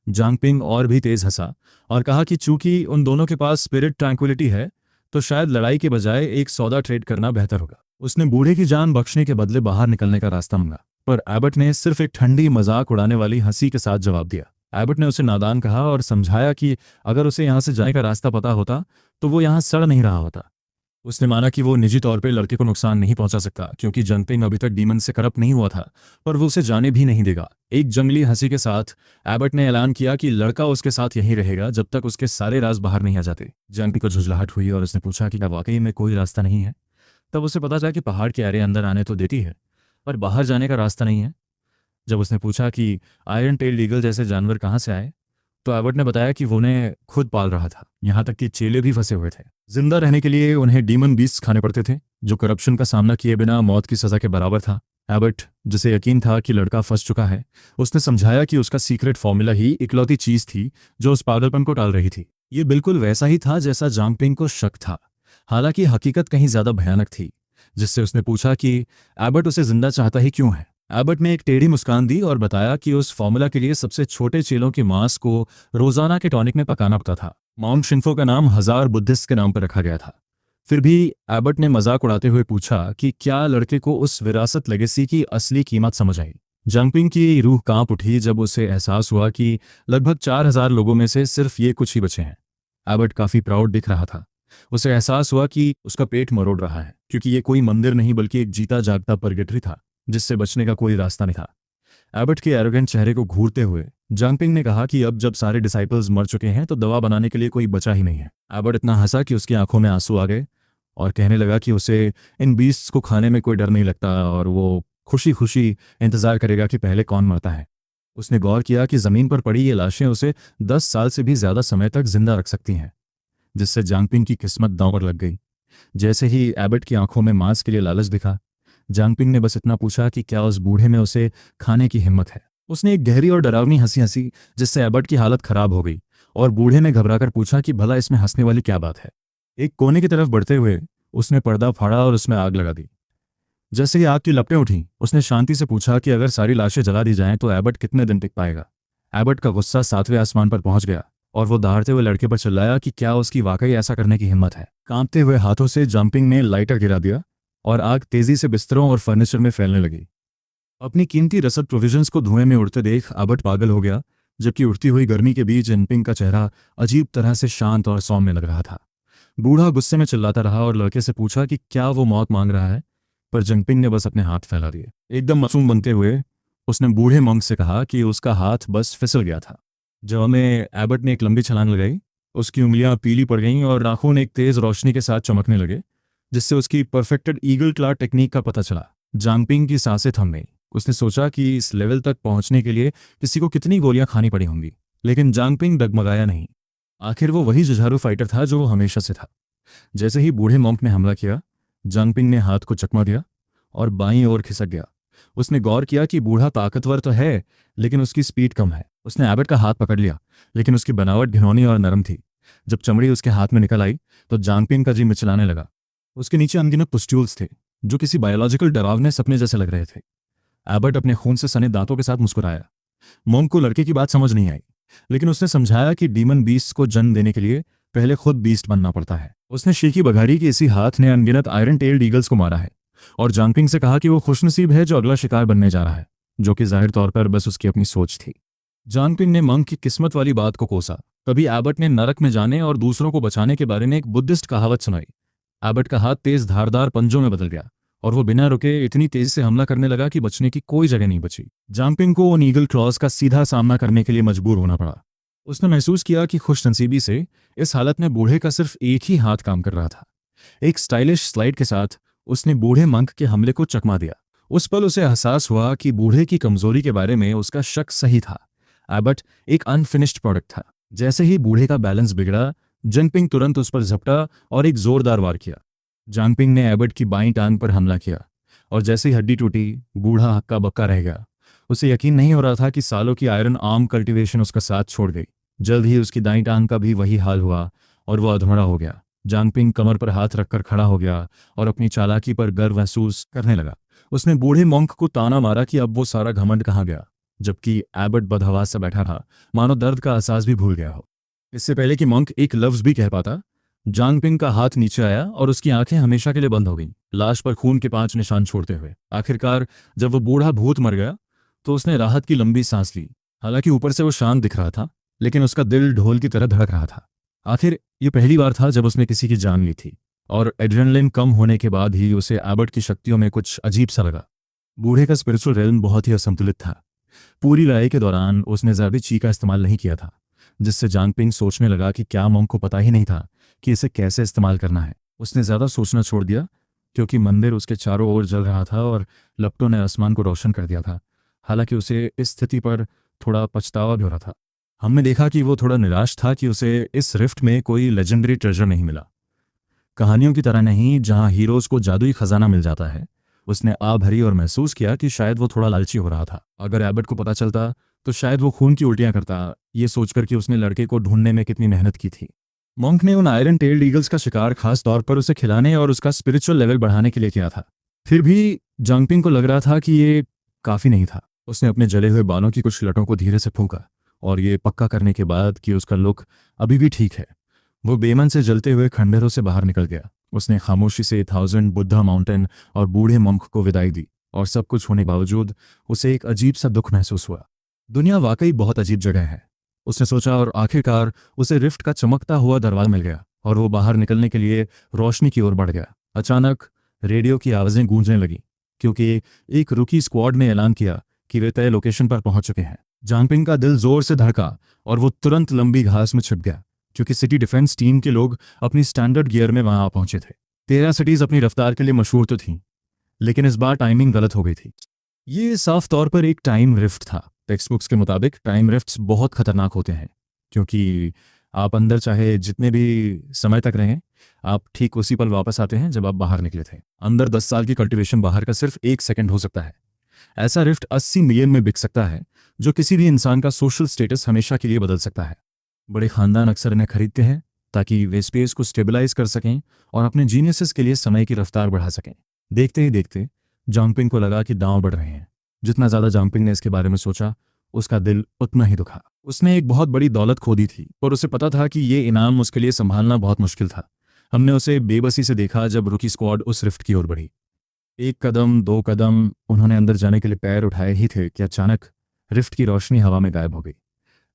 A: जांगपिंग और भी तेज हंसा और कहा कि चूंकि उन दोनों के पास स्पिरिट ट्रैंक्विलिटी है, तो शायद लड़ाई के बजाय एक सौदा ट्रेड करना बेहतर होगा। उसने बूढ़े की जान बख्शने के बदले बाहर निकलने का रास्ता मांगा, पर एबर्ट ने सिर्फ एक ठंडी मजाक उड़ाने वाली हंसी के साथ जवाब दिया। एबर्ट ने उसे नादान कहा और समझाया कि अगर उसे यहाँ से जाने का रास्ता पता होता तो वो यहाँ सड़ नहीं रहा होता। उसने माना कि वो निजी तौर पे लड़के को नुकसान नहीं पहुंचा सकता क्योंकि जंगपिंग अभी तक डीमन से करप्ट नहीं हुआ था, पर वो उसे जाने भी नहीं देगा। एक जंगली हंसी के साथ एबर्ट ने ऐलान किया कि लड़का उसके साथ यहीं रहेगा जब तक उसके सारे राज बाहर नहीं आ जाते। जंगपिंग को झुंझलाहट हुई और उसने पूछा कि क्या वाकई में कोई रास्ता नहीं है। तब उसे पता चला कि पहाड़ के आरे अंदर आने तो देती है, पर बाहर जाने का रास्ता नहीं है। जब उसने पूछा कि आयरन टेल ईगल जैसे जानवर कहाँ से आए, तो एबर्ट ने बताया कि वो उन्हें खुद पाल रहा था, यहाँ तक कि चेले भी फंसे हुए थे। जिंदा रहने के लिए उन्हें डीमन बीस्ट खाने पड़ते थे, जो करप्शन का सामना किए बिना मौत की सजा के बराबर था। एबर्ट, जिसे यकीन था कि लड़का फंस चुका है, उसने समझाया कि उसका सीक्रेट फॉर्मूला ही इकलौती चीज थी जो उस पागलपन को टाल रही थी। ये बिल्कुल वैसा ही था जैसा जांगपिंग को शक था, हालांकि हकीकत कहीं ज्यादा भयानक थी। जिससे उसने पूछा कि एबर्ट उसे जिंदा चाहता ही क्यों है। एबर्ट ने एक टेढ़ी मुस्कान दी और बताया कि उस फॉर्मूला के लिए सबसे छोटे चेलों के मांस को रोजाना के टॉनिक में पकाना पड़ता था। माउंट शिन्फो का नाम 1000 बुद्धिस्ट के नाम पर रखा गया था। फिर भी एबर्ट ने मजाक उड़ाते हुए पूछा कि क्या लड़के को उस विरासत लेगेसी की असली कीमत समझ आई। जंगपिंग की रूह कांप उठी जब उसे एहसास हुआ कि लगभग 4000 लोगों में से सिर्फ ये कुछ ही बचे हैं। एबर्ट काफी प्राउड दिख रहा था। उसे एहसास हुआ कि उसका पेट मरोड़ रहा है, क्योंकि ये कोई मंदिर नहीं बल्कि एक जीता जागता परगेटरी था जिससे बचने का कोई रास्ता नहीं था। एबर्ट के एरोगेंट चेहरे को घूरते हुए जंगपिंग ने कहा कि अब जब सारे डिसाइपल्स मर चुके हैं तो दवा बनाने के लिए कोई बचा ही नहीं है। एबर्ट इतना हंसा कि उसकी आंखों में आंसू आ गए और कहने लगा कि उसे इन बीस्ट्स को खाने में कोई डर नहीं लगता और वो खुशी खुशी इंतजार करेगा कि पहले कौन मरता है। उसने गौर किया कि जमीन पर पड़ी ये लाशें उसे 10 साल से भी ज्यादा समय तक जिंदा रख सकती हैं, जिससे जांगपिंग की किस्मत दांव पर लग गई। जैसे ही एबर्ट की आंखों में मांस के लिए लालच दिखा, जांगपिंग ने बस इतना पूछा कि क्या उस बूढ़े में उसे खाने की हिम्मत है। उसने एक गहरी और डरावनी हंसी हंसी, जिससे एबर्ट की हालत खराब हो गई और बूढ़े ने घबराकर पूछा कि भला इसमें हंसने वाली क्या बात है। एक कोने की तरफ बढ़ते हुए उसने पर्दा फाड़ा और उसमें आग लगा दी। जैसे ही आग की लपटें उठी, उसने शांति से पूछा कि अगर सारी लाशें जला दी जाएं तो एबर्ट कितने दिन टिक पाएगा। एबर्ट का गुस्सा 7वें आसमान पर पहुंच गया और वो दहाड़ते हुए लड़के पर चिल्लाया कि क्या उसकी वाकई ऐसा करने की हिम्मत है। कांपते हुए हाथों से जंपिंग ने लाइटर गिरा दिया और आग तेजी से बिस्तरों और फर्नीचर में फैलने लगी। अपनी कीमती रसद प्रोविजंस को धुएं में उड़ते देख एबर्ट पागल हो गया, जबकि उड़ती हुई गर्मी के बीच जंपिंग का चेहरा अजीब तरह से शांत और सौम्य लग रहा था। बूढ़ा गुस्से में चिल्लाता रहा और लड़के से पूछा कि क्या वो मौत मांग रहा है, पर जंपिंग ने बस अपने हाथ फैला दिए। एकदम मासूम बनते हुए उसने बूढ़े मंक से कहा कि उसका हाथ बस फिसल गया था। जब में एबर्ट ने एक लंबी छलांग लगाई, उसकी उंगलियां पीली पड़ गईं और नाखून एक तेज रोशनी के साथ चमकने लगे, जिससे उसकी परफेक्टेड ईगल क्ला टेक्निक का पता चला। जांगपिंग की सांसें थम गईं। उसने सोचा कि इस लेवल तक पहुंचने के लिए किसी को कितनी गोलियां खानी पड़ी होंगी, लेकिन जांगपिंग डगमगाया नहीं। आखिर वो वही जुझारू फाइटर था जो वो हमेशा से था। जैसे ही बूढ़े मॉन्क ने हमला किया, जांगपिंग ने हाथ को चकमा दिया और बाईं ओर खिसक गया। उसने गौर किया कि बूढ़ा ताकतवर तो है, लेकिन उसकी स्पीड कम है। उसने एबट का हाथ पकड़ लिया, लेकिन उसकी बनावट घिनौनी और नरम थी। जब चमड़ी उसके हाथ में निकल आई तो जांगपिंग का जी मिचलाने लगा। उसके नीचे अनगिनत पुस्ट्यूल्स थे, जो किसी बायोलॉजिकल डरावने सपने जैसे लग रहे थे। एबट अपने खून से सने दांतों के साथ मुस्कुराया। मोंक को लड़के की बात समझ नहीं आई, लेकिन उसने समझाया कि डीमन बीस्ट को जन्म देने के लिए पहले खुद बीस्ट बनना पड़ता है। उसने शीखी बघारी कि इसी हाथ ने अनगिनत आयरन टेल्ड ईगल्स को मारा है, और जांगपिंग से कहा कि वो खुशनसीब है जो अगला शिकार बनने जा रहा है, जो कि जाहिर तौर पर बस उसकी अपनी सोच थी। जांगपिंग ने मंक की किस्मत वाली बात को कोसा। तभी एबट ने नरक में जाने और दूसरों को बचाने के बारे में एक बुद्धिस्ट कहावत सुनाई। एबट का हाथ तेज धारदार पंजों में बदल गया, और वो बिना रुके इतनी तेजी से हमला करने लगा कि बचने की कोई जगह नहीं बची। जांगपिंग को उन ईगल क्लॉज का सीधा सामना करने के लिए मजबूर होना पड़ा। उसने महसूस किया कि खुशनसीबी से इस हालत में बूढ़े का सिर्फ एक ही हाथ काम कर रहा था। एक स्टाइलिश स्लाइड के साथ उसने बूढ़े मंक के हमले को चकमा दिया। उस पल उसे एहसास हुआ कि बूढ़े की कमजोरी के बारे में उसका शक सही था। एबट एक अनफिनिश्ड प्रोडक्ट था। जैसे ही बूढ़े का बैलेंस बिगड़ा, जंगपिंग तुरंत उस पर झपटा और एक जोरदार वार किया। जांगपिंग ने एबट की बाईं टांग पर हमला किया, और जैसे ही हड्डी टूटी, बूढ़ा हक्का बक्का रह गया। उसे यकीन नहीं हो रहा था कि सालों की आयरन आर्म कल्टीवेशन उसका साथ छोड़ गई। जल्द ही उसकी दाईं टांग का भी वही हाल हुआ, और वो अधमरा हो गया। जांगपिंग कमर पर हाथ रखकर खड़ा हो गया और अपनी चालाकी पर गर्व महसूस करने लगा। उसने बूढ़े मॉन्क को ताना मारा कि अब वो सारा घमंड कहाँ गया, जबकि एबट बदहवास से बैठा था, मानो दर्द का एहसास भी भूल गया हो। इससे पहले कि मॉन्क एक लफ्ज भी कह पाता, जांगपिंग का हाथ नीचे आया और उसकी आंखें हमेशा के लिए बंद हो गईं, लाश पर खून के 5 निशान छोड़ते हुए। आखिरकार जब वो बूढ़ा भूत मर गया तो उसने राहत की लंबी सांस ली। हालांकि ऊपर से वो शांत दिख रहा था, लेकिन उसका दिल ढोल की तरह धड़क रहा था। आखिर ये पहली बार था जब उसने किसी की जान ली थी, और एड्रेनलिन कम होने के बाद ही उसे एबट की शक्तियों में कुछ अजीब सा लगा। बूढ़े का स्पिरिचुअल रेल्म बहुत ही असंतुलित था। पूरी लड़ाई के दौरान उसने ज़्यादा ची का इस्तेमाल नहीं किया था, जिससे जांगपिंग सोचने लगा कि क्या मॉन्क को पता ही नहीं था कि इसे कैसे इस्तेमाल करना है। उसने ज़्यादा सोचना छोड़ दिया, क्योंकि मंदिर उसके चारों ओर जल रहा था और लपटों ने आसमान को रोशन कर दिया था। हालांकि उसे इस स्थिति पर थोड़ा पछतावा भी हो रहा था। हमने देखा कि वो थोड़ा निराश था कि उसे इस रिफ्ट में कोई लेजेंडरी ट्रेजर नहीं मिला। कहानियों की तरह नहीं, जहां हीरोज को जादुई खजाना मिल जाता है। उसने आ भरी और महसूस किया कि शायद वो थोड़ा लालची हो रहा था। अगर एबट को पता चलता तो शायद वो खून की उल्टियां करता, ये सोचकर कि उसने लड़के को ढूंढने में कितनी मेहनत की थी। मॉन्क ने उन आयरन टेल्ड ईगल्स का शिकार खास तौर पर उसे खिलाने और उसका स्पिरिचुअल लेवल बढ़ाने के लिए किया था। फिर भी जांगपिंग को लग रहा था कि ये काफी नहीं था। उसने अपने जले हुए बालों की कुछ लटों को धीरे से फूंका, और ये पक्का करने के बाद कि उसका लुक अभी भी ठीक है, वो बेमन से जलते हुए खंडहरों से बाहर निकल गया। उसने खामोशी से 1000 बुद्धा माउंटेन और बूढ़े मॉन्क को विदाई दी, और सब कुछ होने के बावजूद उसे एक अजीब सा दुख महसूस हुआ। दुनिया वाकई बहुत अजीब जगह है, उसने सोचा, और आखिरकार उसे रिफ्ट का चमकता हुआ दरवाजा मिल गया, और वो बाहर निकलने के लिए रोशनी की ओर बढ़ गया। अचानक रेडियो की आवाज़ें गूंजने लगी, क्योंकि एक रुकी स्क्वाड ने ऐलान किया कि वे तय लोकेशन पर पहुंच चुके हैं। जांगपिंग का दिल जोर से धड़का, और वो तुरंत लंबी घास में छिप गया, क्योंकि सिटी डिफेंस टीम के लोग अपनी स्टैंडर्ड गियर में वहां आ पहुंचे थे। 13 सिटीज अपनी रफ्तार के लिए मशहूर तो थीं, लेकिन इस बार टाइमिंग गलत हो गई थी। ये साफ तौर पर एक टाइम रिफ्ट था। टेक्स्ट बुक्स के मुताबिक टाइम रिफ्ट्स बहुत खतरनाक होते हैं, क्योंकि आप अंदर चाहे जितने भी समय तक रहें, आप ठीक उसी पल वापस आते हैं जब आप बाहर निकले थे। अंदर 10 साल की कल्टीवेशन, बाहर का सिर्फ 1 सेकंड हो सकता है। ऐसा रिफ्ट 80 मिलियन में बिक सकता है, जो किसी भी इंसान का सोशल स्टेटस हमेशा के लिए बदल सकता है। बड़े खानदान अक्सर इन्हें खरीदते हैं ताकि वे स्पेस को स्टेबलाइज कर सकें और अपने जीनियसेस के लिए समय की रफ्तार बढ़ा सकें। देखते ही देखते जांगपिंग को लगा कि दांव बढ़ रहे हैं। जितना ज़्यादा जांगपिंग ने इसके बारे में सोचा, उसका दिल उतना ही दुखा। उसने एक बहुत बड़ी दौलत खो दी थी, और उसे पता था कि ये इनाम उसके लिए संभालना बहुत मुश्किल था। हमने उसे बेबसी से देखा जब रुकी स्क्वाड उस रिफ्ट की ओर बढ़ी। 1 कदम, 2 कदम उन्होंने अंदर जाने के लिए पैर उठाए ही थे कि अचानक रिफ्ट की रोशनी हवा में गायब हो गई।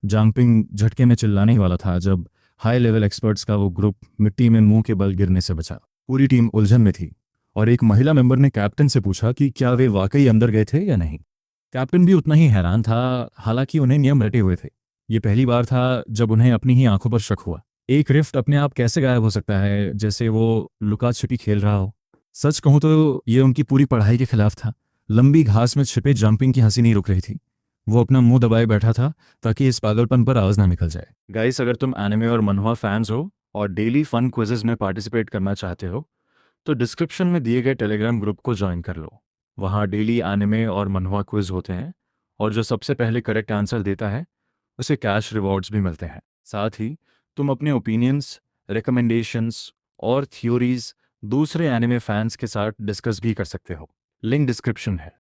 A: जांगपिंग झटके में चिल्लाने ही वाला था जब हाई लेवल एक्सपर्ट्स का वो ग्रुप मिट्टी में मुंह के बल गिरने से बचा। पूरी टीम उलझन में थी, और एक महिला मेंबर ने कैप्टन से पूछा कि क्या वे वाकई अंदर गए थे या नहीं। कैप्टन भी उतना ही हैरान था, हालांकि उन्हें नियम रटे हुए थे। ये पहली बार था जब उन्हें अपनी ही आंखों पर शक हुआ। एक रिफ्ट अपने आप कैसे गायब हो सकता है, जैसे वो लुका छिपी खेल रहा हो। सच कहूं तो ये उनकी पूरी पढ़ाई के खिलाफ था। लंबी घास में छिपे जंपिंग की हंसी नहीं रुक रही थी। वो अपना मुंह दबाए बैठा था ताकि इस पागलपन पर आवाज़ ना निकल जाए। गाइस, अगर तुम एनिमे और मनहवा फैंस हो और डेली फन क्विजेज में पार्टिसिपेट करना चाहते हो तो डिस्क्रिप्शन में दिए गए टेलीग्राम ग्रुप को ज्वाइन कर लो। वहाँ डेली एनिमे और मनहवा क्विज होते हैं और जो सबसे पहले करेक्ट आंसर देता है उसे कैश रिवॉर्ड्स भी मिलते हैं। साथ ही तुम अपने ओपिनियंस, रिकमेंडेशंस और थ्योरीज दूसरे एनिमे फैंस के साथ डिस्कस भी कर सकते हो। लिंक डिस्क्रिप्शन है।